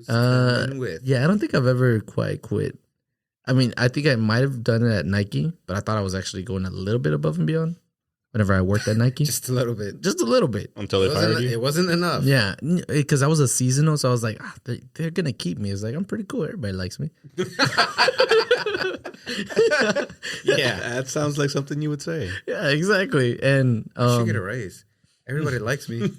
Yeah, I don't think I've ever quite quit. I mean, I think I might have done it at Nike, but I thought I was actually going a little bit above and beyond whenever I worked at Nike. Just a little bit. Until they fired you? It wasn't enough. Yeah, because I was a seasonal, so I was like, they're going to keep me. It's like, I'm pretty cool. Everybody likes me. Yeah, that sounds like something you would say. Yeah, exactly. And you should get a raise. Everybody likes me.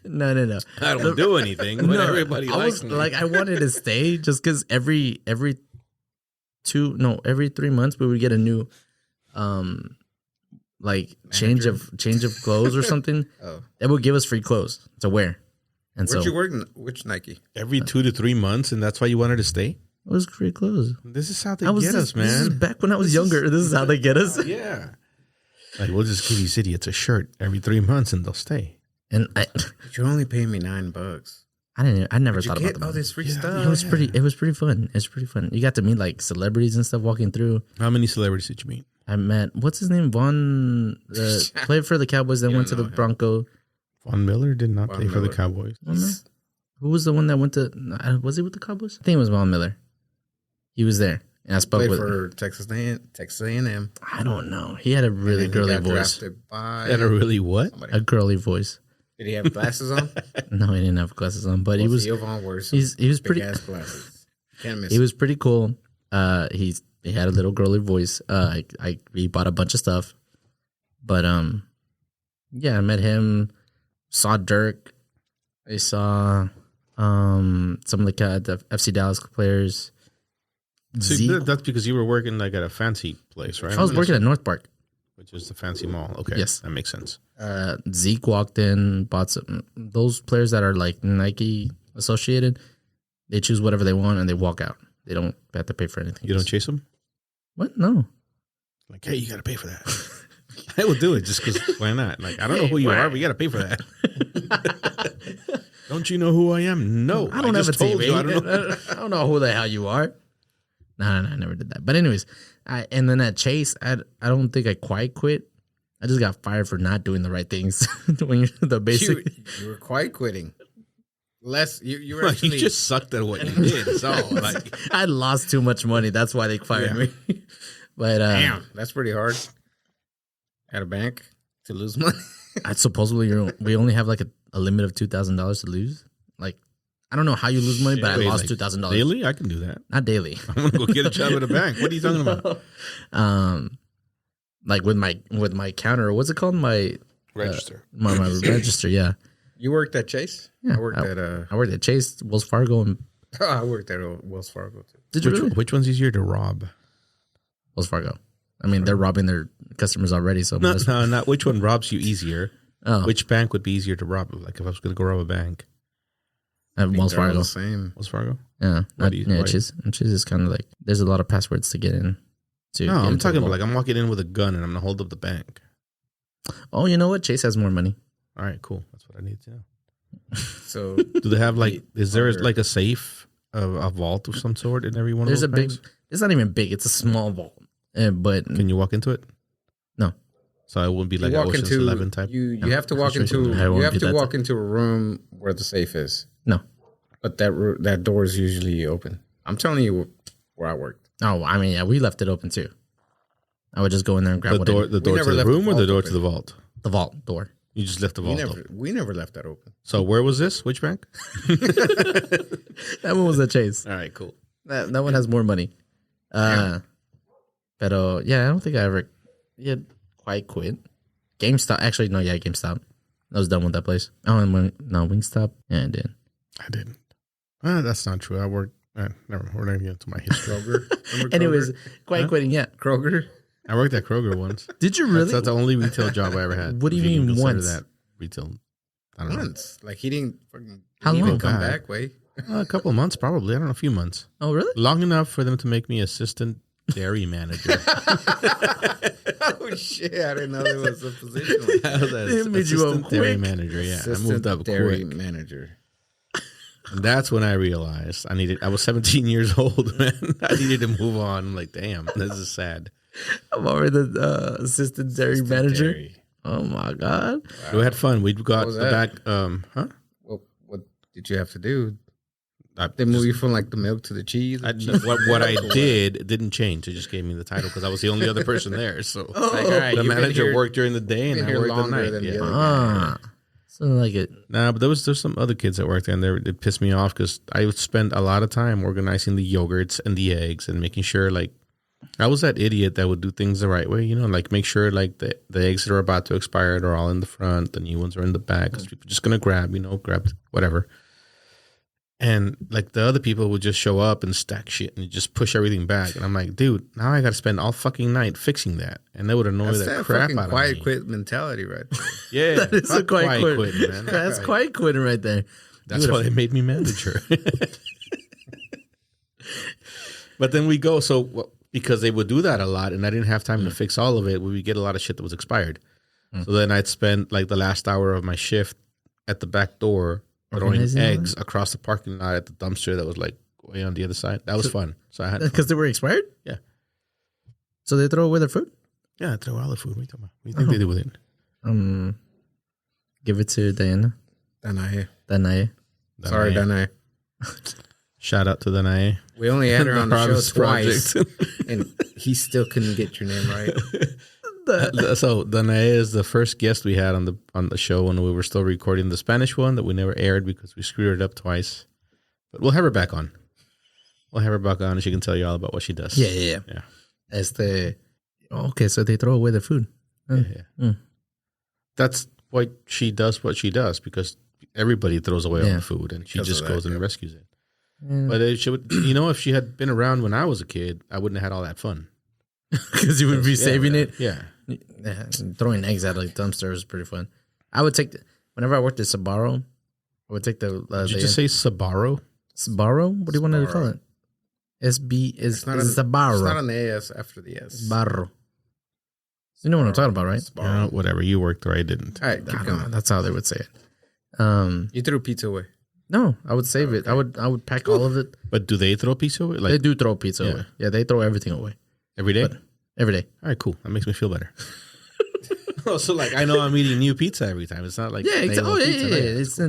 No. I don't do anything, but everybody likes me. Like, I wanted to stay just because every 3 months we would get a new, like change of clothes or something. That would give us free clothes to wear. And Where'd you work? Which Nike? Every 2 to 3 months, and that's why you wanted to stay? It was free clothes. This is how they get us, man. This is back when I was younger. This is how they get us. Yeah. Like, we'll just give these idiots a shirt every 3 months and they'll stay. And you're only paying me $9. I never thought about all this free stuff. It was pretty fun. It's pretty fun. You got to meet like celebrities and stuff walking through. How many celebrities did you meet? I met, what's his name? Vaughn, played for the Cowboys, then went to the Bronco. Von Miller did not play for the Cowboys. Who was the one that went to, was he with the Cowboys? I think it was Von Miller. He was there. And I spoke with for Texas A&M. I don't know. He had a really girly voice. Had a really what? A girly voice. Did he have glasses on? No, he didn't have glasses on, but he was pretty ass glasses. Can't miss. He was pretty cool. He had a little girly voice. He bought a bunch of stuff, but yeah, I met him. Saw Dirk. I saw some of the FC Dallas players. See, that's because you were working like at a fancy place, right? I was working at North Park, which is the fancy mall. Okay, yes, that makes sense. Zeke walked in, bought some. Those players that are like Nike associated, they choose whatever they want and they walk out. They don't have to pay for anything. You don't chase them? What? No. Like, hey, you got to pay for that. I will do it just because why not? Like, I don't know who you are, but you got to pay for that. Don't you know who I am? No, I don't have a TV. I don't know who the hell you are. No, I never did that. But anyways, and then at Chase, I don't think I quite quit. I just got fired for not doing the right things. When you're the basic, you were quite quitting. You were actually you just sucked at what you did. So like, I lost too much money. That's why they fired me. But damn, that's pretty hard at a bank to lose money. I supposedly we only have like a limit of $2,000 to lose. Like, I don't know how you lose money, but I lost $2,000 daily. I can do that. Not daily. I'm gonna go get a job at a bank. What are you talking about? Like with my counter, what's it called? My Register. My register. Yeah. You worked at Chase? Yeah. I worked at Chase, Wells Fargo, and I worked at Wells Fargo too. Did you really? Which one's easier to rob? Wells Fargo. I mean, they're robbing their customers already. So No, not which one robs you easier. Oh. Which bank would be easier to rob? Like if I was going to go rob a bank. Wells Fargo. The same. Wells Fargo? Yeah. Chase is kind of like, there's a lot of passwords to get in. No, I'm talking about like I'm walking in with a gun and I'm going to hold up the bank. Oh, you know what? Chase has more money. All right, cool. That's what I need to know. So do they have like, is there like a safe, a vault of some sort in every one of those banks? It's not even big. It's a small vault. But can you walk into it? No. So it wouldn't be like an Ocean's 11 type? You have to walk into a room where the safe is. No. But that door is usually open. I'm telling you where I worked. Oh, I mean, yeah, we left it open too. I would just go in there and grab the door to the room or the door to the vault? The vault door. You just left the vault open. We never left that open. So where was this? Which bank? That one was a Chase. All right, cool. That one has more money. But yeah, I don't think I ever quite quit. GameStop. Actually, no, yeah, GameStop. I was done with that place. Oh, and Wingstop. Yeah, I did. I didn't. That's not true. I worked. Never mind. We're not going to get into my history. Kroger. Anyways, quitting. Yeah, Kroger. I worked at Kroger once. Did you really? That's the only retail job I ever had. What do you mean once? That retail. I don't know. Like he didn't. How long? Come back? Wait. A couple of months, probably. I don't know, a few months. Oh, really? Long enough for them to make me assistant dairy manager. Oh shit! I didn't know there was a position like that. I was assistant dairy manager. Yeah, I moved up dairy quick. Manager. And that's when I realized I was 17 years old, man. I needed to move on. I'm like, damn, this is sad. I'm already the assistant dairy manager. Dairy. Oh my god! Wow. We had fun. We got the back. Huh? Well, what did you have to do? They move you from like the milk to the cheese. What I did didn't change. It just gave me the title because I was the only other person there. So all right, the manager worked during the day and I worked at night. Yeah. So like it. Nah, but there's some other kids that worked there, and it pissed me off because I would spend a lot of time organizing the yogurts and the eggs and making sure like I was that idiot that would do things the right way, like make sure like the eggs that are about to expire are all in the front, the new ones are in the back because people are just gonna grab whatever. And like the other people would just show up and stack shit and just push everything back. And I'm like, dude, now I got to spend all fucking night fixing that. And that would annoy the crap out of me. Quiet quit mentality right there. Yeah. That is a quiet quit, man. That's quiet quitting right there. That's why they made me manager. But then we go, because they would do that a lot and I didn't have time to fix all of it, we would get a lot of shit that was expired. So then I'd spend like the last hour of my shift at the back door throwing eggs across the parking lot at the dumpster that was like way on the other side. That was fun. So I had because they were expired. Yeah. So they throw away their food. Yeah, they throw all the food. What are you talking about? What do you think they do with it? Give it to Diana. Danae. Sorry, Danae. Shout out to Danae. We only had her on the show twice, and he still couldn't get your name right. So Danae is the first guest we had on the show when we were still recording the Spanish one that we never aired because we screwed it up twice. But we'll have her back on. And she can tell you all about what she does. Yeah. Okay, so they throw away the food. That's why she does what she does because everybody throws away all the food and she just goes and rescues it. But if she had been around when I was a kid, I wouldn't have had all that fun. Because you would be saving it. Yeah. Throwing eggs out of the dumpster was pretty fun. I would take whenever I worked at Sbarro, I would take the. Did you just say Sbarro? Sbarro? What do you want to call it? SB is Sbarro. It's not an AS after the S. Sbarro. You know what I'm talking about, right? Yeah, whatever. You worked there. I didn't. All right, keep going. That's how they would say it. You threw pizza away. No, I would save it. I would pack all of it. But do they throw pizza away? They do throw pizza away. Yeah, they throw everything away. Every day? Every day. All right, cool. That makes me feel better. Oh, so like I know I'm eating new pizza every time. It's not like yeah, pizza. It's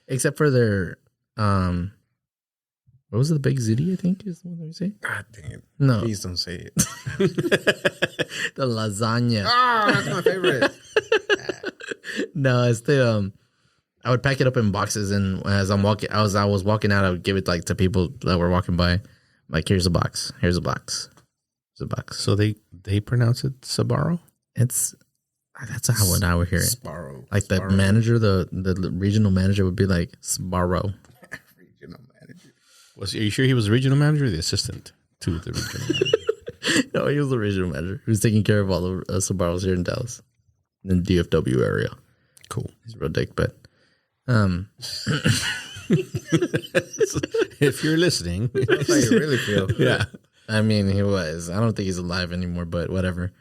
except for their what was it, the Big Ziti, I think is the one that we say. God dang it! No, please don't say it. The lasagna. Oh, that's my favorite. No, it's the I would pack it up in boxes, and as I was walking out, I would give it like to people that were walking by. Like, here's a box. Here's a box. Here's a box. So they pronounce it Sbarro? That's how I would hear it. Sbarro. Like the manager, the regional manager would be like Sbarro. Regional manager. Are you sure he was the regional manager or the assistant to the regional manager? No, he was the regional manager. He was taking care of all the Sbarros here in Dallas, in the DFW area. Cool. He's a real dick, but if you're listening, That's how you really feel. yeah. I mean, he was. I don't think he's alive anymore, but whatever.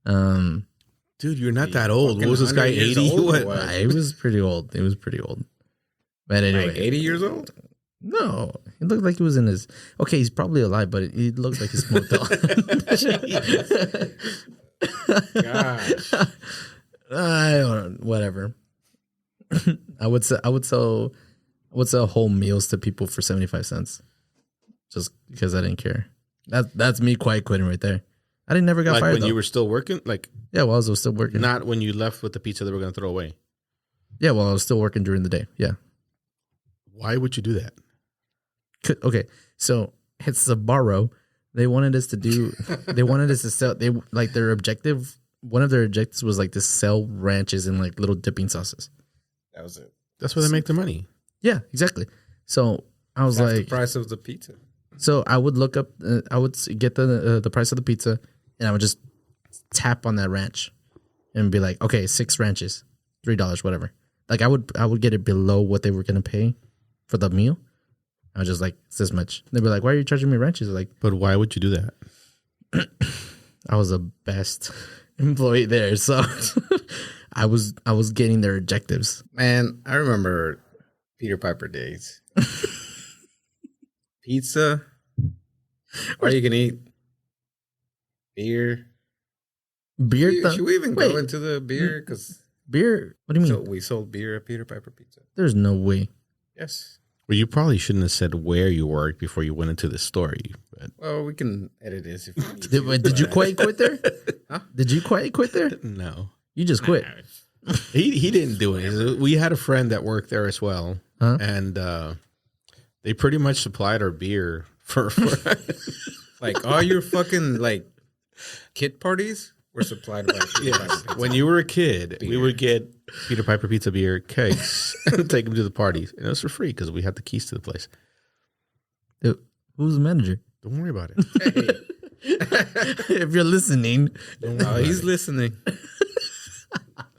Dude, you're not that old. What was this guy, 80? What? He was pretty old. He was pretty old. But anyway. Like 80 years old? No. He looked like he was in his... Okay, he's probably alive, but he looked like he smoked out. Gosh. I don't know. Whatever. I would sell whole meals to people for 75 cents. Just because I didn't care. That's me quiet quitting right there. I didn't never got like fired. when though. you were still working? Like, yeah, while I was still working. not when you left with the pizza they were going to throw away. Yeah, while I was still working during the day. Yeah. Why would you do that? Okay, so it's Sbarro. They wanted us to sell. They like their objective. One of their objectives was like to sell ranches and like little dipping sauces. That was it. That's where they make their money. Yeah, exactly. So I was That's like, the price of the pizza. so I would look up. I would get the price of the pizza, and I would just tap on that ranch, and be like, okay, 6 ranches, $3, whatever. Like I would get it below what they were gonna pay for the meal. I was just like, it's this much. They'd be like, why are you charging me ranches? Like, But why would you do that? I was the best employee there, so I was getting their objectives. Man, I remember Peter Piper days. Pizza. What are you gonna eat? Beer. Beer? Should we even go into the beer? Because beer? What do you mean? So we sold beer at Peter Piper Pizza. There's no way. Yes. Well, you probably shouldn't have said where you worked before you went into the story. But Well, we can edit this if we need to. Did you quit there? Huh? Did you quit there? no, You just quit. he didn't do it. We had a friend that worked there as well, Huh? and they pretty much supplied our beer for Like all your fucking like kid parties were supplied by Peter Piper Pizza. when you were a kid, we Beer. would get Peter Piper Pizza beer case and take them to the parties, and it was for free because we had the keys to the place. Who's the manager? Don't worry about it. Hey, If you're listening, he's listening.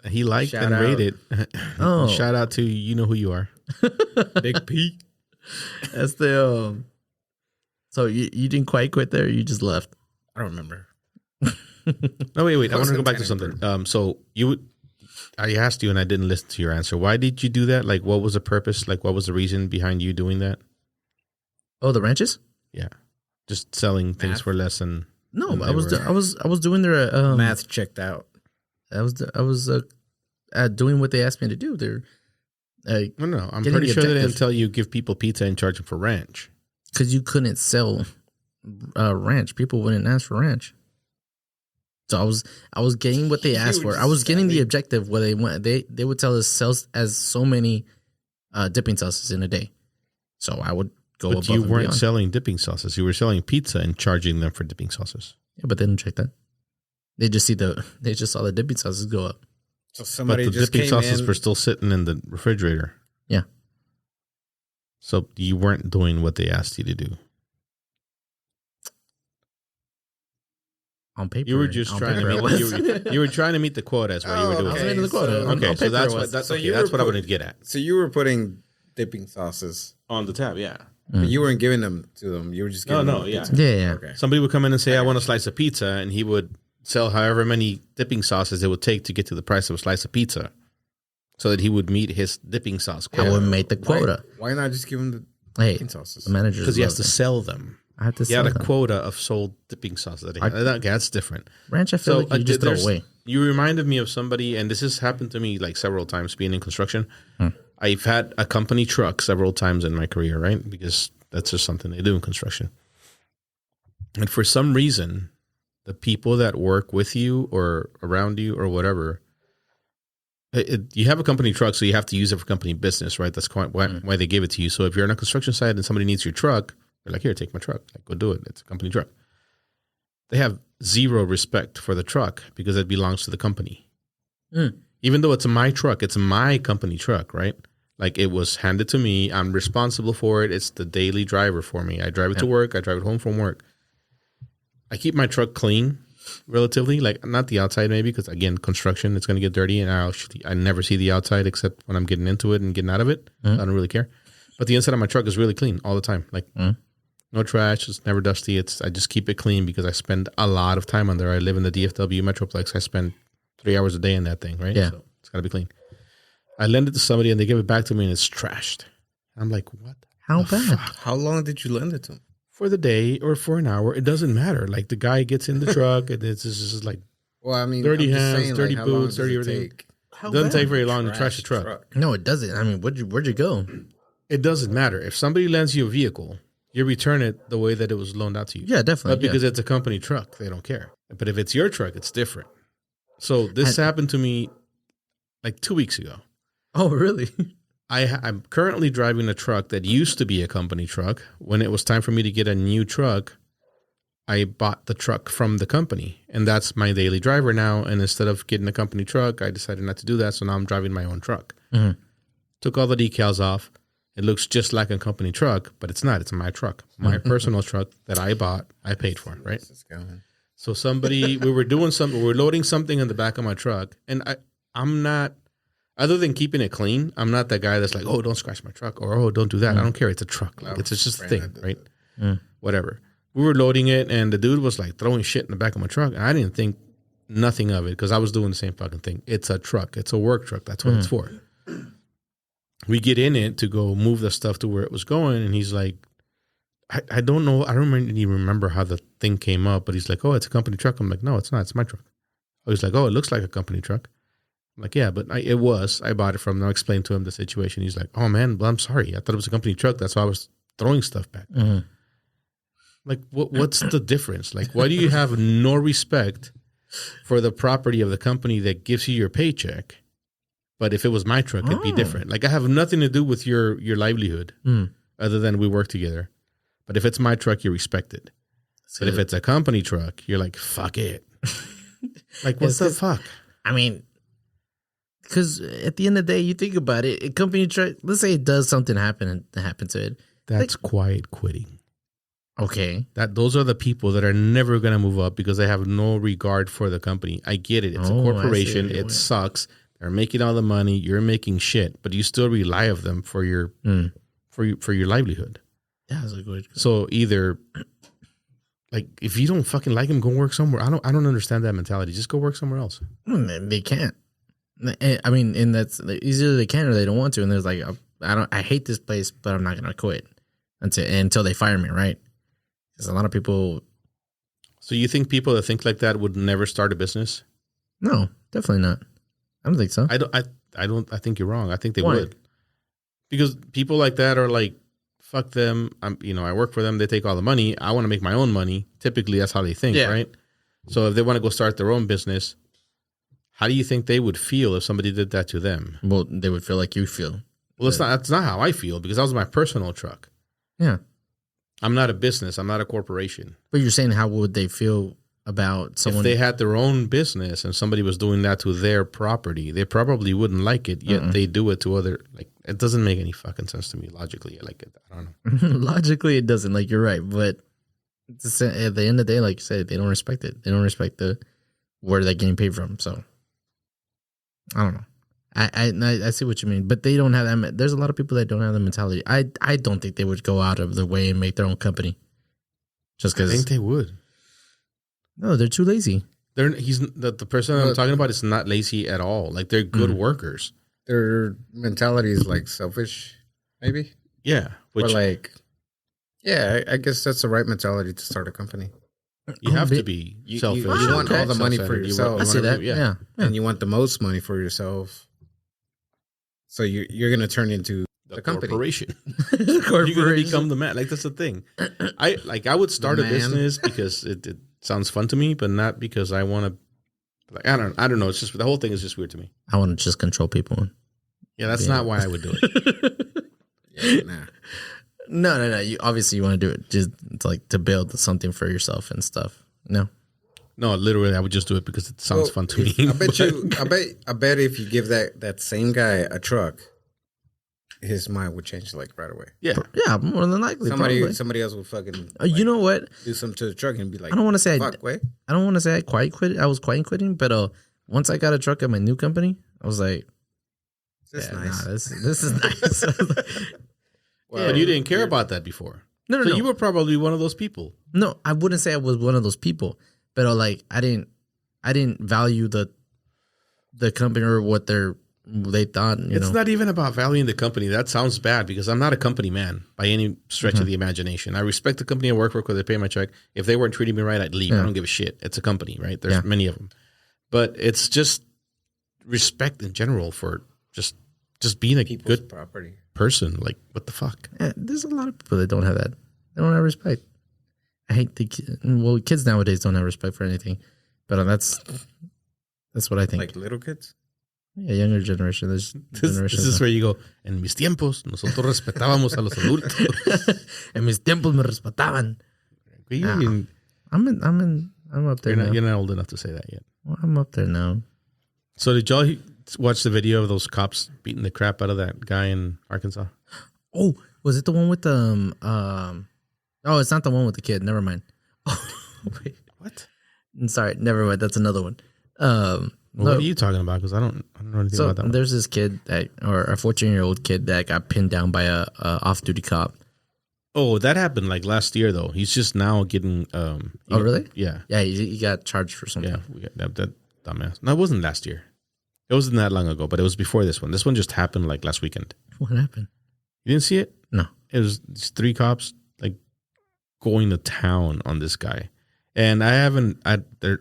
He liked Shout and out. rated. Oh. Shout out to you know who you are. Big P. that's the. So you didn't quite quit there. You just left. I don't remember. No, wait. I want to go Wasn't back to something. So I asked you and I didn't listen to your answer. Why did you do that? Like, what was the purpose? Like, what was the reason behind you doing that? Oh, the ranches? Yeah, just selling things Math. for less than. No, And I they was doing their Math checked out. I was doing what they asked me to do. They're No, I'm Getting pretty the sure they didn't objective. tell you give people pizza and charge them for ranch. because you couldn't sell ranch. People wouldn't ask for ranch. So I was getting what they asked for. I was getting the objective where they went. They would tell us sell as so many dipping sauces in a day. So I would go But above you and weren't beyond. selling dipping sauces. You were selling pizza and charging them for dipping sauces. Yeah, but they didn't check that. They just saw the dipping sauces go up. So But somebody the just dipping came sauces in. were still sitting in the refrigerator. Yeah. So you weren't doing what they asked you to do. On paper, You were just on trying paper, to it meet. was. You were trying to meet the quota. That's why you were doing I was it. meeting the quota. so- On Okay, so paper that's it what was. that's So okay. you That's were what I put- wanted to get at So you were putting dipping sauces, on the tab. Yeah. but you weren't giving them to them. You were just giving them yeah. pizza. Yeah. Okay. Somebody would come in and say, "I want a slice of pizza," and he would sell however many dipping sauces it would take to get to the price of a slice of pizza, so that he would meet his dipping sauce I quota. would make the quota. Why not just give them the Hey, dipping sauces? the manager Because he has to sell them. I had to. He had a quota of sold dipping sauce that he had. That's different. Ranch, I feel like you just throw away. You reminded me of somebody, and this has happened to me like several times being in construction. I've had a company truck several times in my career, right? Because that's just something they do in construction. And for some reason, the people that work with you or around you or whatever, you have a company truck, so you have to use it for company business, right? That's quite why they give it to you. So if you're on a construction site and somebody needs your truck, they're like, here, take my truck. Like, go do it. It's a company truck. They have zero respect for the truck because it belongs to the company. Even though it's my truck, it's my company truck, right? Like, it was handed to me. I'm responsible for it. It's the daily driver for me. I drive it to work. I drive it home from work. I keep my truck clean, relatively. Like, not the outside maybe, because, again, construction, it's going to get dirty, and I never see the outside except when I'm getting into it and getting out of it. I don't really care. But the inside of my truck is really clean all the time. Like, no trash. It's never dusty. I just keep it clean because I spend a lot of time on there. I live in the DFW Metroplex. I spend 3 hours a day in that thing, right? Yeah. So it's got to be clean. I lend it to somebody, and they give it back to me, and it's trashed. I'm like, what? How bad? Fuck? How long did you lend it to him? For the day or for an hour, it doesn't matter. Like, the guy gets in the truck, and it's just like, well, I mean, dirty hands, dirty boots, dirty everything. It doesn't take very long to trash a truck. No, it doesn't. I mean, where'd you go? It doesn't matter. If somebody lends you a vehicle, you return it the way that it was loaned out to you. Yeah, definitely. But because it's a company truck, they don't care. But if it's your truck, it's different. So this happened to me like 2 weeks ago. Oh, really? I'm currently driving a truck that used to be a company truck. When it was time for me to get a new truck, I bought the truck from the company, and that's my daily driver now. And instead of getting a company truck, I decided not to do that. So now I'm driving my own truck. Took all the decals off. It looks just like a company truck, but it's not. It's my truck, my personal truck that I bought. I paid for, right? So we were doing something. We were loading something in the back of my truck, and I'm not. Other than keeping it clean, I'm not that guy that's like, oh, don't scratch my truck, or oh, don't do that. I don't care. It's a truck. Like, it's just a thing, right? Whatever. We were loading it, and the dude was like throwing shit in the back of my truck. And I didn't think nothing of it because I was doing the same fucking thing. It's a truck. It's a work truck. That's what it's for. We get in it to go move the stuff to where it was going, and he's like, I don't know. I don't even remember how the thing came up, but he's like, oh, it's a company truck. I'm like, no, it's not. It's my truck. Oh, he's like, oh, it looks like a company truck. I'm like, yeah, but it was. I bought it from them. I explained to him the situation. He's like, oh, man, well, I'm sorry. I thought it was a company truck. That's why I was throwing stuff back. Like, what's the difference? Like, why do you have no respect for the property of the company that gives you your paycheck? But if it was my truck, it'd be different. Like, I have nothing to do with your livelihood other than we work together. But if it's my truck, you respect it. But if it's a company truck, you're like, fuck it. Like, what the fuck? I mean, because at the end of the day, you think about it, a company truck, let's say it does something happen to it. That's quiet quitting. Okay. Those are the people that are never going to move up because they have no regard for the company. I get it. It's a corporation. It sucks. They're making all the money. You're making shit, but you still rely on them for your for your livelihood. Yeah, that's a good. So either, like, if you don't fucking like them, go work somewhere. I don't understand that mentality. Just go work somewhere else. They can't. I mean, and that's either they can or they don't want to. And there's like, I hate this place, but I'm not gonna quit until they fire me, right? Because a lot of people. So you think people that think like that would never start a business? No, definitely not. I don't think so. I think you're wrong. I think they would. Because people like that are like, fuck them. I work for them. They take all the money. I want to make my own money. Typically, that's how they think, right? So if they want to go start their own business, how do you think they would feel if somebody did that to them? Well, they would feel like you feel. Well, that's not how I feel because that was my personal truck. Yeah. I'm not a business. I'm not a corporation. But you're saying how would they feel about someone? If they had their own business and somebody was doing that to their property, they probably wouldn't like it, yet they do it to other. Like, it doesn't make any fucking sense to me logically. I don't know. Logically, it doesn't. Like, you're right. But at the end of the day, like you said, they don't respect it. They don't respect where they're getting paid from. So, I don't know. I see what you mean, but they don't have that. There's a lot of people that don't have the mentality. I don't think they would go out of their way and make their own company. Just because I think they would. No, they're too lazy. The person I'm talking about is not lazy at all. Like, they're good workers. Their mentality is like selfish, maybe. Yeah, or like Yeah, I guess that's the right mentality to start a company. You have to be selfish. You want all the money for yourself. I see that. Yeah. And you want the most money for yourself. So you're going to turn into the company. Corporation. You're going to become the man. Like, that's the thing. I would start a business because it sounds fun to me, but not because I want to. Like, I don't know. It's just the whole thing is just weird to me. I want to just control people. Yeah, that's not why I would do it. Nah. No. You obviously want to do it just like to build something for yourself and stuff. No, literally, I would just do it because it sounds fun to me. I bet if you give that same guy a truck, his mind would change like right away. Yeah, more than likely. Somebody else would fucking. You know what? Do something to the truck and be like, I don't want to say wait. I don't want to say I quiet quit. I was quiet quitting, but once I got a truck at my new company, I was like, "This is nice. This is nice." Well, but you didn't care about that before. No. You were probably one of those people. No, I wouldn't say I was one of those people, but like I didn't value the company or what they thought. It's not even about valuing the company. That sounds bad because I'm not a company man by any stretch of the imagination. I respect the company I work for because they pay my check. If they weren't treating me right, I'd leave. I don't give a shit. It's a company, right? There's many of them, but it's just respect in general for just being a People's good property person. Like, what the fuck? Yeah, there's a lot of people that don't have that. They don't have respect. I hate kids nowadays don't have respect for anything, but that's what I think. Like little kids. Yeah, younger generation. This is where you go. En mis tiempos nosotros respetábamos a los adultos. En mis tiempos me respetaban. I'm up there now. You're not old enough to say that yet. Well, I'm up there now. So did y'all watch the video of those cops beating the crap out of that guy in Arkansas? Oh, was it the one with the Oh, it's not the one with the kid. Never mind. Oh, wait. What? Sorry, never mind. That's another one. What are you talking about? Because I don't know anything about that one. There's this kid or a 14-year-old kid that got pinned down by a off-duty cop. Oh, that happened like last year though. He's just now getting. Really? Yeah. Yeah, he got charged for something. Yeah, we got that dumbass. No, it wasn't last year. It wasn't that long ago, but it was before this one. This one just happened like last weekend. What happened? You didn't see it? No. It was these 3 cops like going to town on this guy. And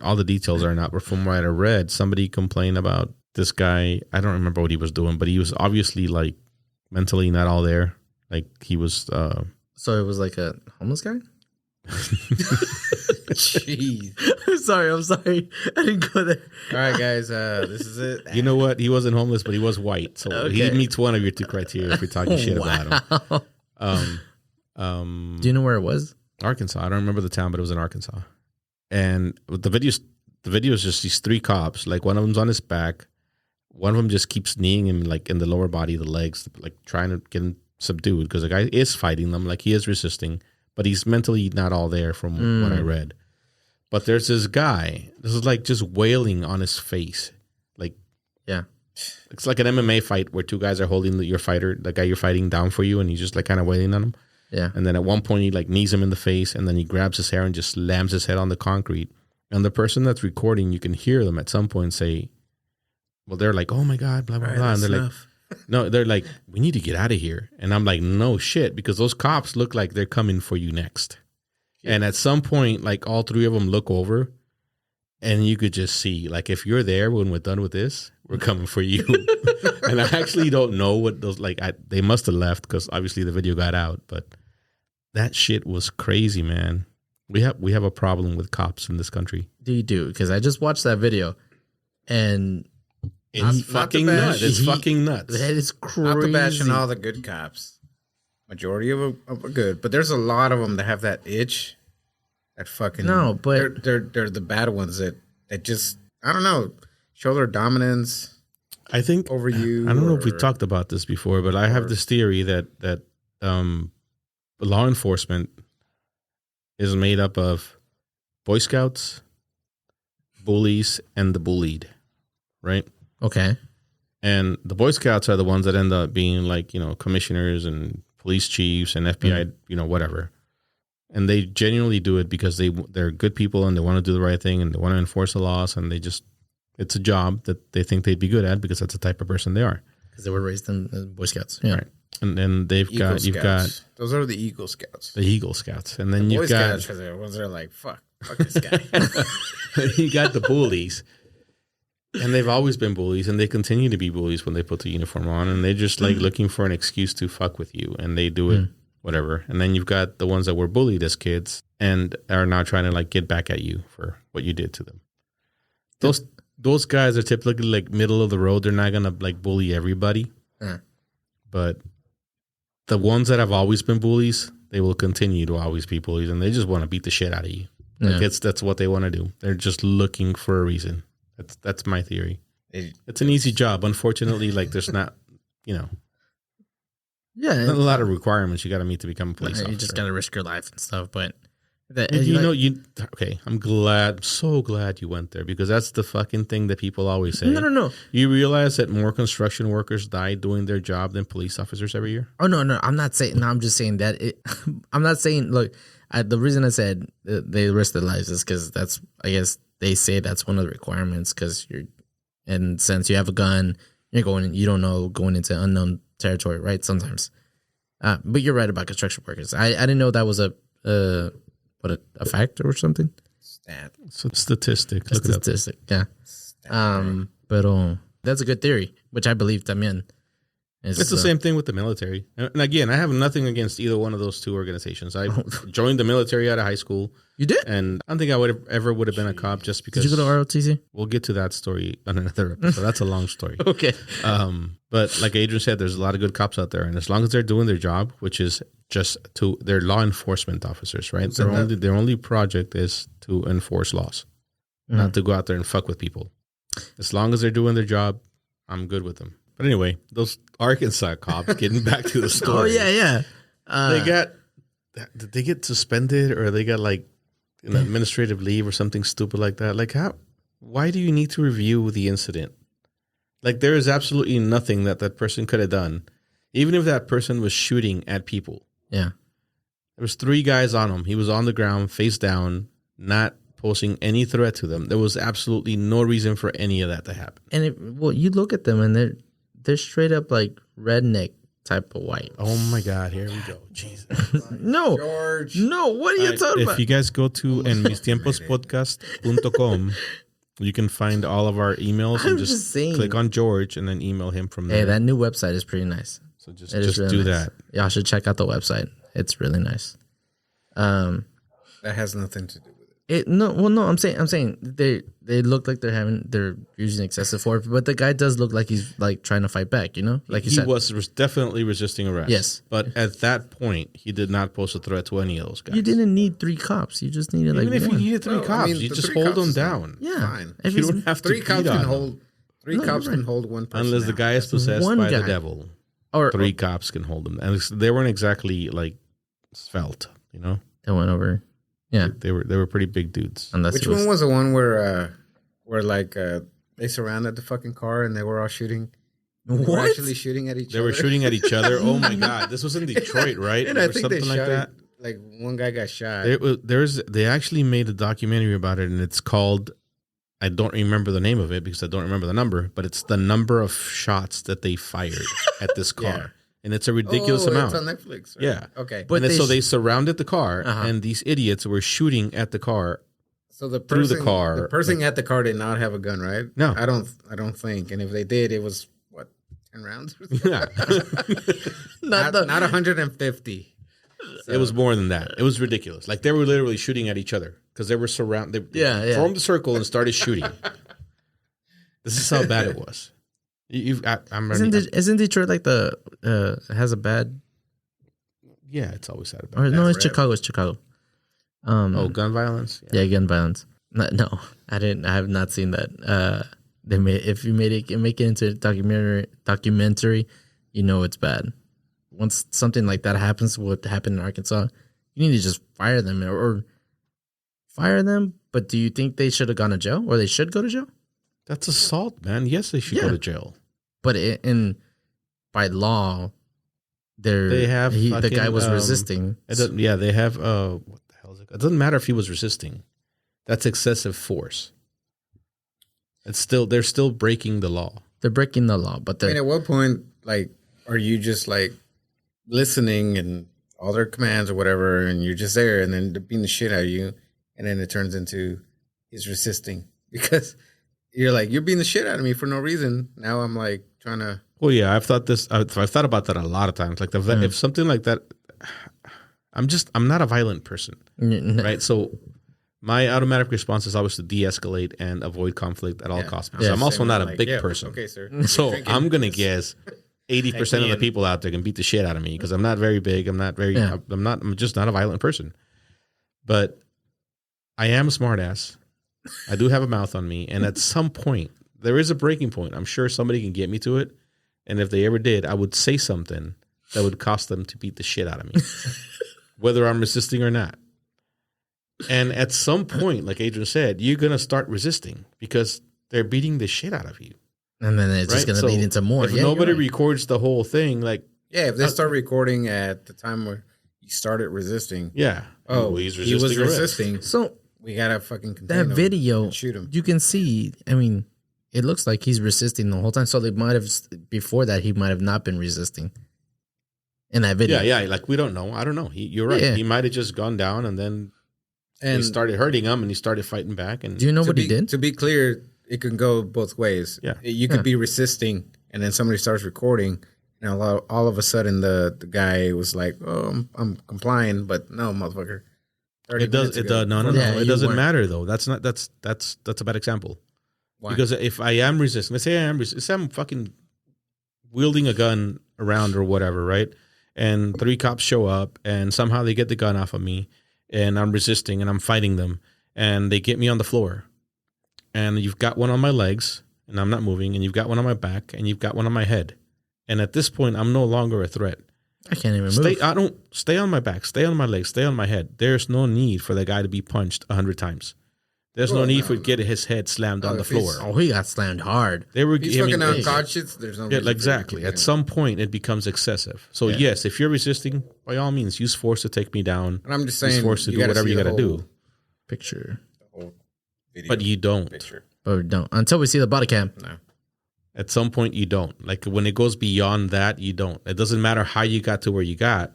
all the details are not, but from what I read, somebody complained about this guy. I don't remember what he was doing, but he was obviously like mentally not all there. Like he was. So it was like a homeless guy? Jeez. I'm sorry. I didn't go there. All right, guys. This is it. You know what? He wasn't homeless, but he was white. So okay. He meets one of your 2 criteria if you're talking shit about him. Do you know where it was? Arkansas. I don't remember the town, but it was in Arkansas. And the video is just these 3 cops. Like one of them's on his back. One of them just keeps kneeing him like in the lower body, the legs, like trying to get him subdued because the guy is fighting them. Like he is resisting, but he's mentally not all there from what I read. But there's this guy. This is like just wailing on his face. Like, yeah, it's like an MMA fight where 2 guys are holding the guy you're fighting down for you, and he's just like kind of wailing on him. Yeah. And then at one point he like knees him in the face, and then he grabs his hair and just slams his head on the concrete. And the person that's recording, you can hear them at some point say, well, they're like, oh my God, blah, blah, blah. And they're like, no, they're like, we need to get out of here. And I'm like, no shit, because those cops look like they're coming for you next. Yeah. And at some point, like all 3 of them look over and you could just see, like, if you're there when we're done with this, we're coming for you. And I actually don't know what those, like, they must have left because obviously the video got out, but that shit was crazy, man. We have a problem with cops in this country. You do, because I just watched that video and it's fucking nuts. It's fucking nuts. That is crazy. Not to bash on all the good cops. Majority of them are good, but there's a lot of them that have that itch. That fucking but they're the bad ones that just, I don't know, show their dominance. I think over you. I don't know if we talked about this before, but I have this theory that law enforcement is made up of Boy Scouts, bullies, and the bullied, right? Okay. And the Boy Scouts are the ones that end up being like, commissioners and police chiefs and FBI, whatever. And they genuinely do it because they're good people and they want to do the right thing and they want to enforce the laws, and it's a job that they think they'd be good at because that's the type of person they are. Because they were raised in Boy Scouts. Yeah. Right. And then you've got those are the Eagle Scouts. The Eagle Scouts, and then the you've got Scouts, the ones that are like fuck this guy. You got the bullies, and they've always been bullies, and they continue to be bullies when they put the uniform on, and they're just like looking for an excuse to fuck with you, and they do it whatever. And then you've got the ones that were bullied as kids and are now trying to like get back at you for what you did to them. Those guys are typically like middle of the road. They're not gonna like bully everybody, but the ones that have always been bullies, they will continue to always be bullies, and they just want to beat the shit out of you. Like that's what they want to do. They're just looking for a reason. That's my theory. It's an easy job. Unfortunately, like there's not, not a lot of requirements you got to meet to become a police officer. You just got to risk your life and stuff. But I'm so glad you went there, because that's the fucking thing that people always say. No. You realize that more construction workers die doing their job than police officers every year? Oh, no. I'm not saying, I'm just saying that I'm not saying, look, the reason I said they risk their lives is because I guess they say that's one of the requirements, because and since you have a gun, you don't know, going into unknown territory, right? Sometimes. But you're right about construction workers. I didn't know that was a factor or something? Statistic. Look statistic, yeah. But that's a good theory, which I believe también. It's the same thing with the military. And again, I have nothing against either one of those two organizations. I joined the military out of high school. You did? And I don't think I would have been a cop just because. Did you go to ROTC? We'll get to that story on another episode. That's a long story. Okay. But like Adrian said, there's a lot of good cops out there, and as long as they're doing their job, which is they're law enforcement officers, right? Their only project is to enforce laws, not to go out there and fuck with people. As long as they're doing their job, I'm good with them. But anyway, those Arkansas cops, getting back to the story. Oh, yeah. Did they get suspended, or they got like an administrative leave or something stupid like that? Like why do you need to review the incident? Like there is absolutely nothing that person could have done. Even if that person was shooting at people. Yeah. There was 3 guys on him. He was on the ground, face down, not posing any threat to them. There was absolutely no reason for any of that to happen. And you look at them and they're straight up like redneck type of white. Oh my God, here we go. Jesus. No. George. No, what are you talking about? If you guys go to enmistiempospodcast.com, you can find all of our emails and just click on George and then email him from there. Hey, that new website is pretty nice. So just really do that. Y'all should check out the website. It's really nice. That has nothing to do with it. I'm saying they look like they're using excessive force, but the guy does look like he's like trying to fight back, like he said. Was definitely resisting arrest. Yes. But at that point, he did not pose a threat to any of those guys. You didn't need 3 cops. You just needed Even if one. you needed 3 cops, you just hold them down. Yeah. Fine. If you don't have to 3 cops can hold 3 cops can hold one person. Unless the guy is possessed by the devil. Or 3 cops can hold them. And they weren't exactly like svelte, They went over. Yeah. They were pretty big dudes. Which one was the one where like they surrounded the fucking car and they were all shooting? They were actually shooting at each other. They were shooting at each other. Oh my God. This was in Detroit, right? And I think something like that. Like one guy got shot. They actually made a documentary about it, and it's called, I don't remember the name of it because I don't remember the number, but it's the number of shots that they fired at this car. Yeah. And it's a ridiculous amount. It's on Netflix. Right? Yeah. Okay. But so they surrounded the car, and these idiots were shooting at the car. So the person at the car did not have a gun, right? No, I don't think. And if they did, it was 10 rounds. Yeah, not 150. So. It was more than that. It was ridiculous. Like they were literally shooting at each other because they were surrounded. They formed a circle and started shooting. This is how bad it was. Isn't Detroit like has a bad? Yeah, it's always had a bad. No, it's Chicago. It's Chicago. Gun violence. Yeah, gun violence. No, I didn't. I have not seen that. If you make it into a documentary, it's bad. Once something like that happens, what happened in Arkansas, you need to just fire them or fire them. But do you think they should have gone to jail, or they should go to jail? That's assault, man. Yes, they should go to jail. But by law, the guy was resisting. They have what the hell is it? It doesn't matter if he was resisting. That's excessive force. They're still breaking the law. They're breaking the law, but at what point, like, are you just like listening and all their commands or whatever, and you're just there, and then they're beating the shit out of you, and then it turns into he's resisting because you're like, you're beating the shit out of me for no reason. Now I'm like trying to. Well, yeah, I've thought about that a lot of times. Like if something like that, I'm not a violent person, right? So my automatic response is always to de-escalate and avoid conflict at all costs. So I'm also not a big person. Okay, sir. So I'm gonna guess 80% of the people out there can beat the shit out of me because I'm not very big. I'm just not a violent person. But I am a smartass. I do have a mouth on me, and at some point there is a breaking point. I'm sure somebody can get me to it, and if they ever did, I would say something that would cost them to beat the shit out of me, whether I'm resisting or not. And at some point, like Adrian said, you're gonna start resisting because they're beating the shit out of you. And then it's just going to lead into more. If nobody records the whole thing, like... Yeah, if they start recording at the time where you started resisting. Yeah. Oh, he was resisting. So... We got to fucking contain that video, shoot him. You can see, I mean, it looks like he's resisting the whole time. So they might have, before that, he might have not been resisting in that video. Yeah, like we don't know. I don't know. You're right. Yeah. He might have just gone down and then he started hurting him and he started fighting back. And do you know what he did? To be clear, it can go both ways. Yeah. You could be resisting and then somebody starts recording. And all of a sudden the guy was like, oh, I'm complying. But no, motherfucker. It does. No. It doesn't matter though. That's a bad example. Why? Because if I am resisting, let's say I'm fucking wielding a gun around or whatever, right? And 3 cops show up and somehow they get the gun off of me and I'm resisting and I'm fighting them and they get me on the floor and you've got one on my legs and I'm not moving and you've got one on my back and you've got one on my head. And at this point, I'm no longer a threat. I can't even move. I don't stay on my back, stay on my legs, stay on my head. There's no need for the guy to be punched 100 times. There's no need for to get his head slammed on the floor. Oh, he got slammed hard. He's fucking unconscious. There's no reason exactly. At some point, it becomes excessive. So yes, if you're resisting, by all means, use force to take me down. And I'm just saying, use force to do whatever you got to do. Picture, the whole video but you don't. Picture. But we don't until we see the body cam. No. At some point, you don't. Like when it goes beyond that, you don't. It doesn't matter how you got to where you got.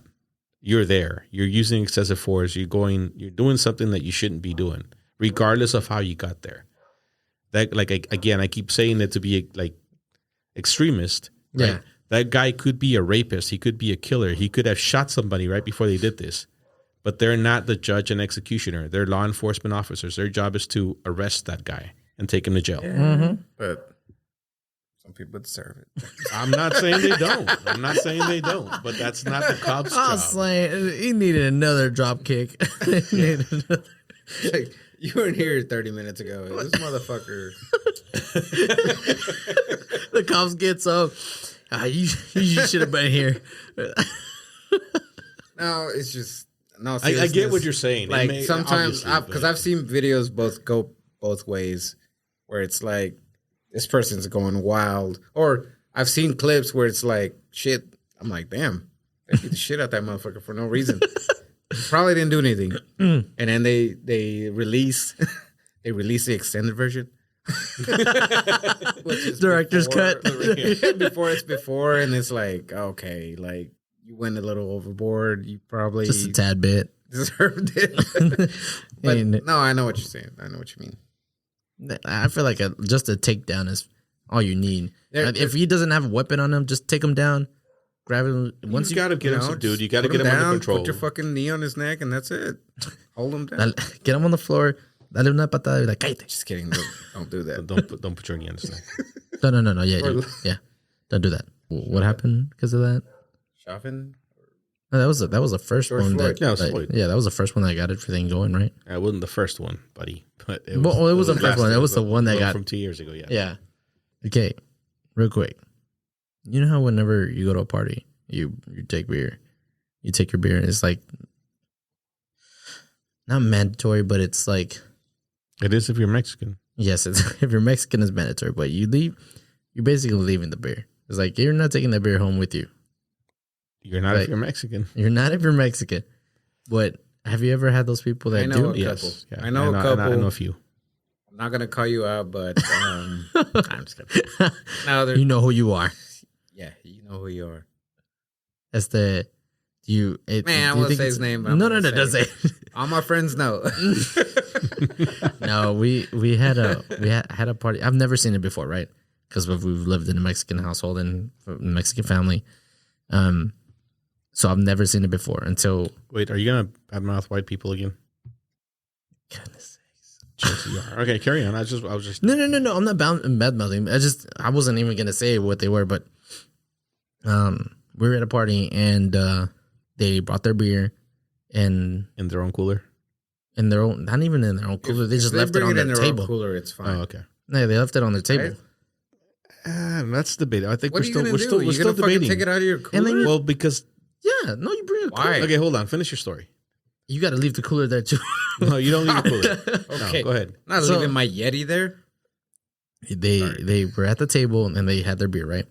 You're there. You're using excessive force. You're doing something that you shouldn't be doing, regardless of how you got there. That, like, again, I keep saying it to be like extremist. Right? Yeah. That guy could be a rapist. He could be a killer. He could have shot somebody right before they did this. But they're not the judge and executioner. They're law enforcement officers. Their job is to arrest that guy and take him to jail. Yeah. Mm-hmm. But some people deserve it. I'm not saying they don't. But that's not the cops' job. I was saying he needed another drop kick. Like, you weren't here 30 minutes ago. This motherfucker. The cops gets up. You should have been here. No, it's just no. I get what you're saying. Like sometimes, because I've seen videos go both ways, where it's like this person's going wild, or I've seen clips where it's like shit. I'm like, damn, they beat the shit out that motherfucker for no reason. Probably didn't do anything, and then they release the extended version. Director's cut. Before, and it's like, okay, like you went a little overboard. You probably just a tad bit deserved it. But no, I know what you're saying. I know what you mean. I feel like just a takedown is all you need. If he doesn't have a weapon on him, just take him down. Grab him. Once you gotta get him subdued, you gotta get him under control. Put your fucking knee on his neck, and that's it. Hold him down. Get him on the floor. Dale una patada. Like, cállate. Just kidding. Don't do that. Don't put your knee on his neck. No. Yeah. Don't do that. What happened because of that? Chauvin? No, that was the first George one. Floyd. That was the first one that got everything going, right? It wasn't the first one, buddy. But it was the first one. It was the one that got from 2 years ago. Yeah. Yeah. Okay. Real quick. You know how whenever you go to a party, you take beer. You take your beer, and it's like not mandatory, but it's like it is if you're Mexican. Yes, if you're Mexican, it's mandatory. But you're basically leaving the beer. It's like you're not taking the beer home with you. You're not if you're Mexican. You're not if you're Mexican. But have you ever had those people that do? Yes. Yeah. I know a couple. I know a few. I'm not gonna call you out, but I'm just kidding. You know who you are. Yeah, you know who you are. Man, I won't say his name. No, don't say. All my friends know. No, we had a party. I've never seen it before, right? Because we've lived in a Mexican household and a Mexican family. So I've never seen it before until. Wait, are you gonna badmouth white people again? Goodness sakes. Yes, you are. Okay, carry on. I was just. No. I'm not bad mouthing. I wasn't even gonna say what they were, but we were at a party and they brought their beer and In their own cooler. in their own, not even in their own cooler. They just left it on their table. Cooler, it's fine. Oh, okay. No, they left it on their table. Right? That's debated. I think What we're are you still gonna we're do? still You we're gonna still fucking debating. take it out of your cooler? And then Well, because Yeah, no, you bring a cooler. Why? okay, hold on. Finish your story. You got to leave the cooler there too. No, you don't leave the cooler. Okay. No, go ahead. Not So- leaving my Yeti there. They were at the table and they had their beer, right?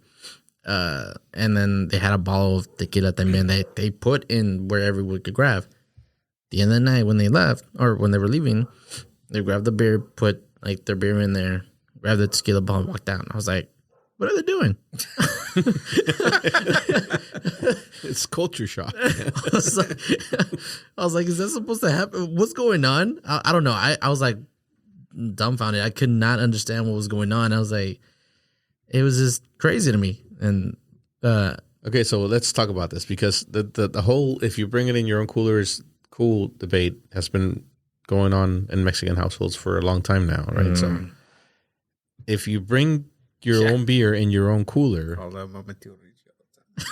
And then they had a bottle of tequila that they put in wherever we could grab. The end of the night when they left or when they were leaving, they grabbed the beer, put like their beer in there, grabbed the tequila bottle, and walked out. I was like, what are they doing? It's culture shock. I was like, is that supposed to happen? What's going on? I don't know. I was like dumbfounded. I could not understand what was going on. I was like, it was just crazy to me. And Okay, so let's talk about this because the whole if you bring it in your own cooler is cool debate has been going on in Mexican households for a long time now, right? So if you bring your own beer in your own cooler,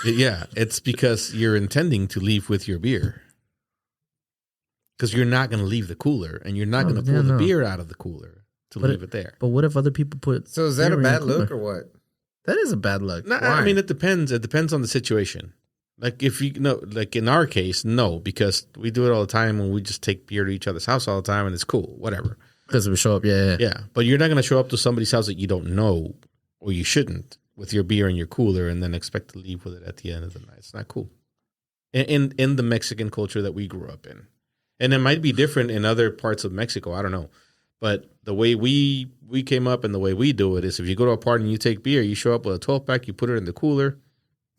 yeah, it's because you're intending to leave with your beer. Because you're not going to leave the cooler and you're not going to pull the beer out of the cooler to leave it there. But what if other people put? So is that a beer in bad the cooler? look or what? That is a bad look. No, I mean, it depends. It depends on the situation. Like if you know, like in our case, no, because we do it all the time when we just take beer to each other's house all the time and it's cool, whatever. Because we show up, yeah. But you're not going to show up to somebody's house that you don't know or you shouldn't with your beer in your cooler and then expect to leave with it at the end of the night. It's not cool. In the Mexican culture that we grew up in. And it might be different in other parts of Mexico. I don't know. But the way we came up and the way we do it is if you go to a party and you take beer, you show up with a 12-pack, you put it in the cooler,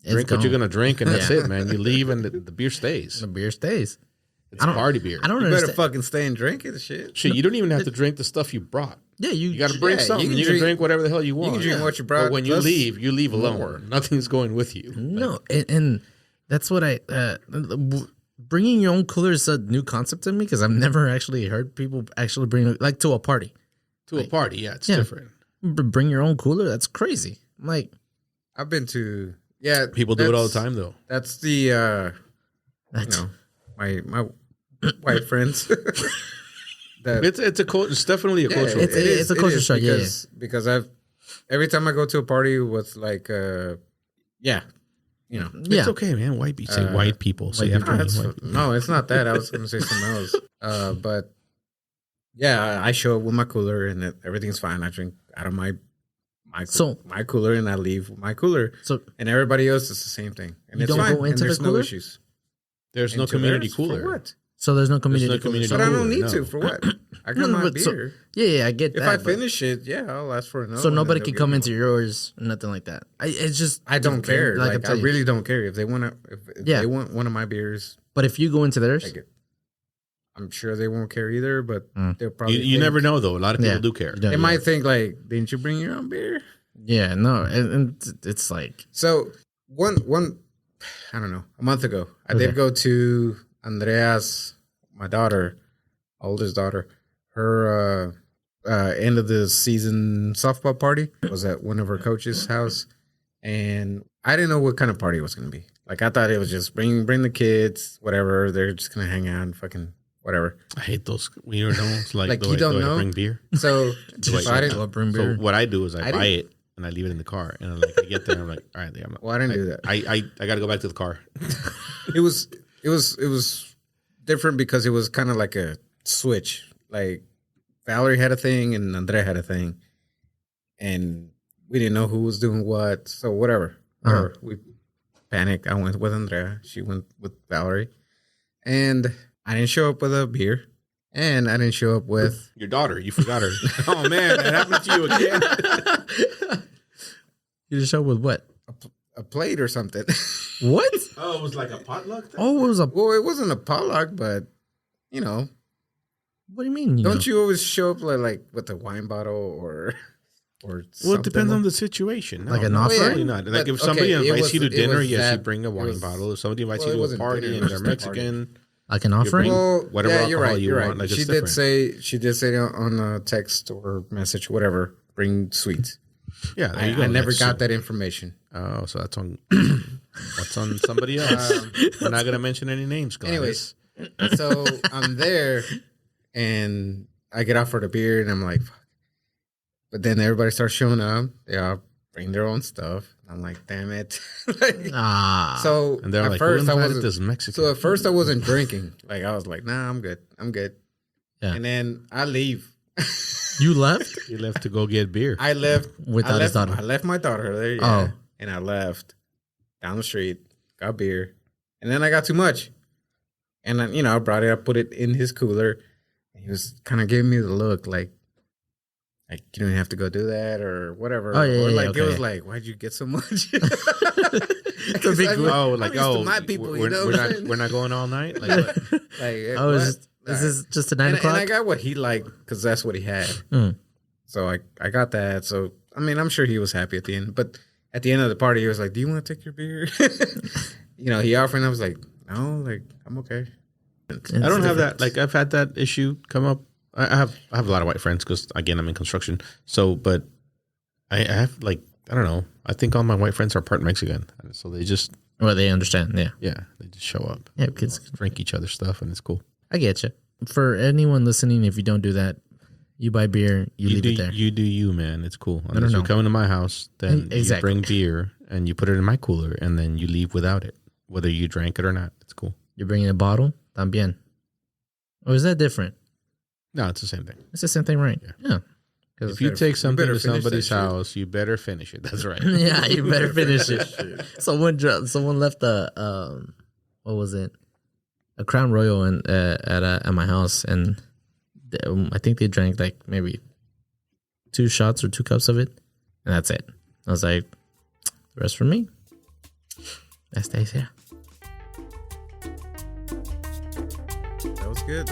drink what you're going to drink, and that's it, man. You leave and the beer stays. The beer stays. It's party beer. I don't You understand. better fucking stay and drink it, shit. Shit, you don't even have to drink the stuff you brought. Yeah, You got to bring something. you You can can drink drink whatever the hell you want. can drink what you brought, But when you plus leave alone. more. Nothing's going with you. No, and that's what bringing your own cooler is a new concept to me because I've never actually heard people actually bring like to a party. To a party, yeah, it's different. Bring your own cooler. That's crazy. I'm like, I've been to People do it all the time, though. That's the my white friends. It's definitely a cultural. it's a culture shock. Because every time I go to a party with like It's okay, man. White people say white people. So you have to no, mean white people. no, it's not that. I was going to say something else. But yeah, I show up with my cooler and everything's fine. I drink out of my cooler and I leave with my cooler. So and everybody else is the same thing. And you it's don't fine. go into and there's the cooler? no issues. There's no Into community theirs? cooler. For what? so there's no community. There's no community But I don't cooler, need no. to. For what? I got No, my but so- beer. Yeah, I get If that. I but- finish it, I'll ask for another. so one, nobody and can they'll come give into me yours, nothing like that. It's just one. I don't care. Like Like I really don't care if they want to. If they want one of my beers, But if you go into theirs, take it. I'm sure they won't care either, but they'll probably. You never know, though. A lot of people do care. Yeah, They might think like, "Didn't you bring your own beer?" Yeah, no, and it's like So one, I don't know, a month ago, I did go to Andrea's, my daughter, oldest daughter, her end of the season softball party. It was at one of her coach's house, and I didn't know what kind of party it was going to be. Like I thought it was just bring the kids, whatever. They're just gonna hang out and fucking whatever. I hate those weirdos. Like you don't know? bring beer. So, I didn't. So what I do is I buy it and I leave it in the car, and I get there. And I'm like, all right, I'm Well, I didn't do that. I got to go back to the car. It was different because it was kind of like a switch. Like Valerie had a thing and Andrea had a thing, and we didn't know who was doing what. So whatever. We panicked. I went with Andrea. She went with Valerie, and I didn't show up with a beer, and I didn't show up with Your daughter. You forgot her. Oh man, that happened to you again. you just show up with what? a plate or something. What? Oh, it was like a potluck thing? Oh, it was a. Well, it wasn't a potluck, but you know. What do you mean? Don't you always show up like with a wine bottle or well, it depends on the situation. No, like an offer? Absolutely not. Like if somebody invites you to dinner, yes, you bring a wine was, bottle. If somebody invites you to a party and they're Mexican, like an offering? Well, whatever alcohol you're right. you You're want. right. Like she did say on a text or message, whatever, bring sweets. Yeah, there you go. I never got that information. Oh, so that's on somebody else. We're not gonna mention any names, guys. Anyways, so I'm there and I get offered a beer and I'm like, fuck. But then everybody starts showing up. They all bring their own stuff. I'm like, damn it. So and they're at like, first I wasn't this Mexican. So at first I wasn't drinking. Like I was like, nah, I'm good. Yeah. And then I leave. You left? You left to go get beer. I left Without his daughter. I left my daughter there. Yeah. And I left down the street, got beer, and then I got too much. And then, I brought it up, put it in his cooler. And he was kind of giving me the look like you don't have to go do that or whatever. Oh, yeah, or yeah, like okay. It was like, why'd you get so much? It's a big my people, we're not going all night. Like, what? This is just a 9 o'clock. And I got what he liked because that's what he had. So I got that. So I mean, I'm sure he was happy at the end. But at the end of the party, he was like, "Do you want to take your beer?" He offered, and I was like, "No, like I'm okay." I don't have that. Like I've had that issue come up. I have a lot of white friends because again I'm in construction. So, but I have like I don't know. I think all my white friends are part Mexican, so they just they understand. Yeah, they just show up. Yeah, kids drink each other's stuff, and it's cool. I get you. For anyone listening, if you don't do that, you buy beer, you leave it there. You do you, man. It's cool. Unless you're coming to my house, then you bring beer and you put it in my cooler, and then you leave without it, whether you drank it or not. It's cool. You're bringing a bottle, también. Or is that different? No, it's the same thing. It's the same thing, right? Yeah. If you take something to somebody's house, you better finish it. That's right. Yeah, you better finish it. Someone left what was it? A Crown Royal at my house, and I think they drank like maybe 2 shots or 2 cups of it, and that's it. I was like, the rest for me. That stays here. That was good.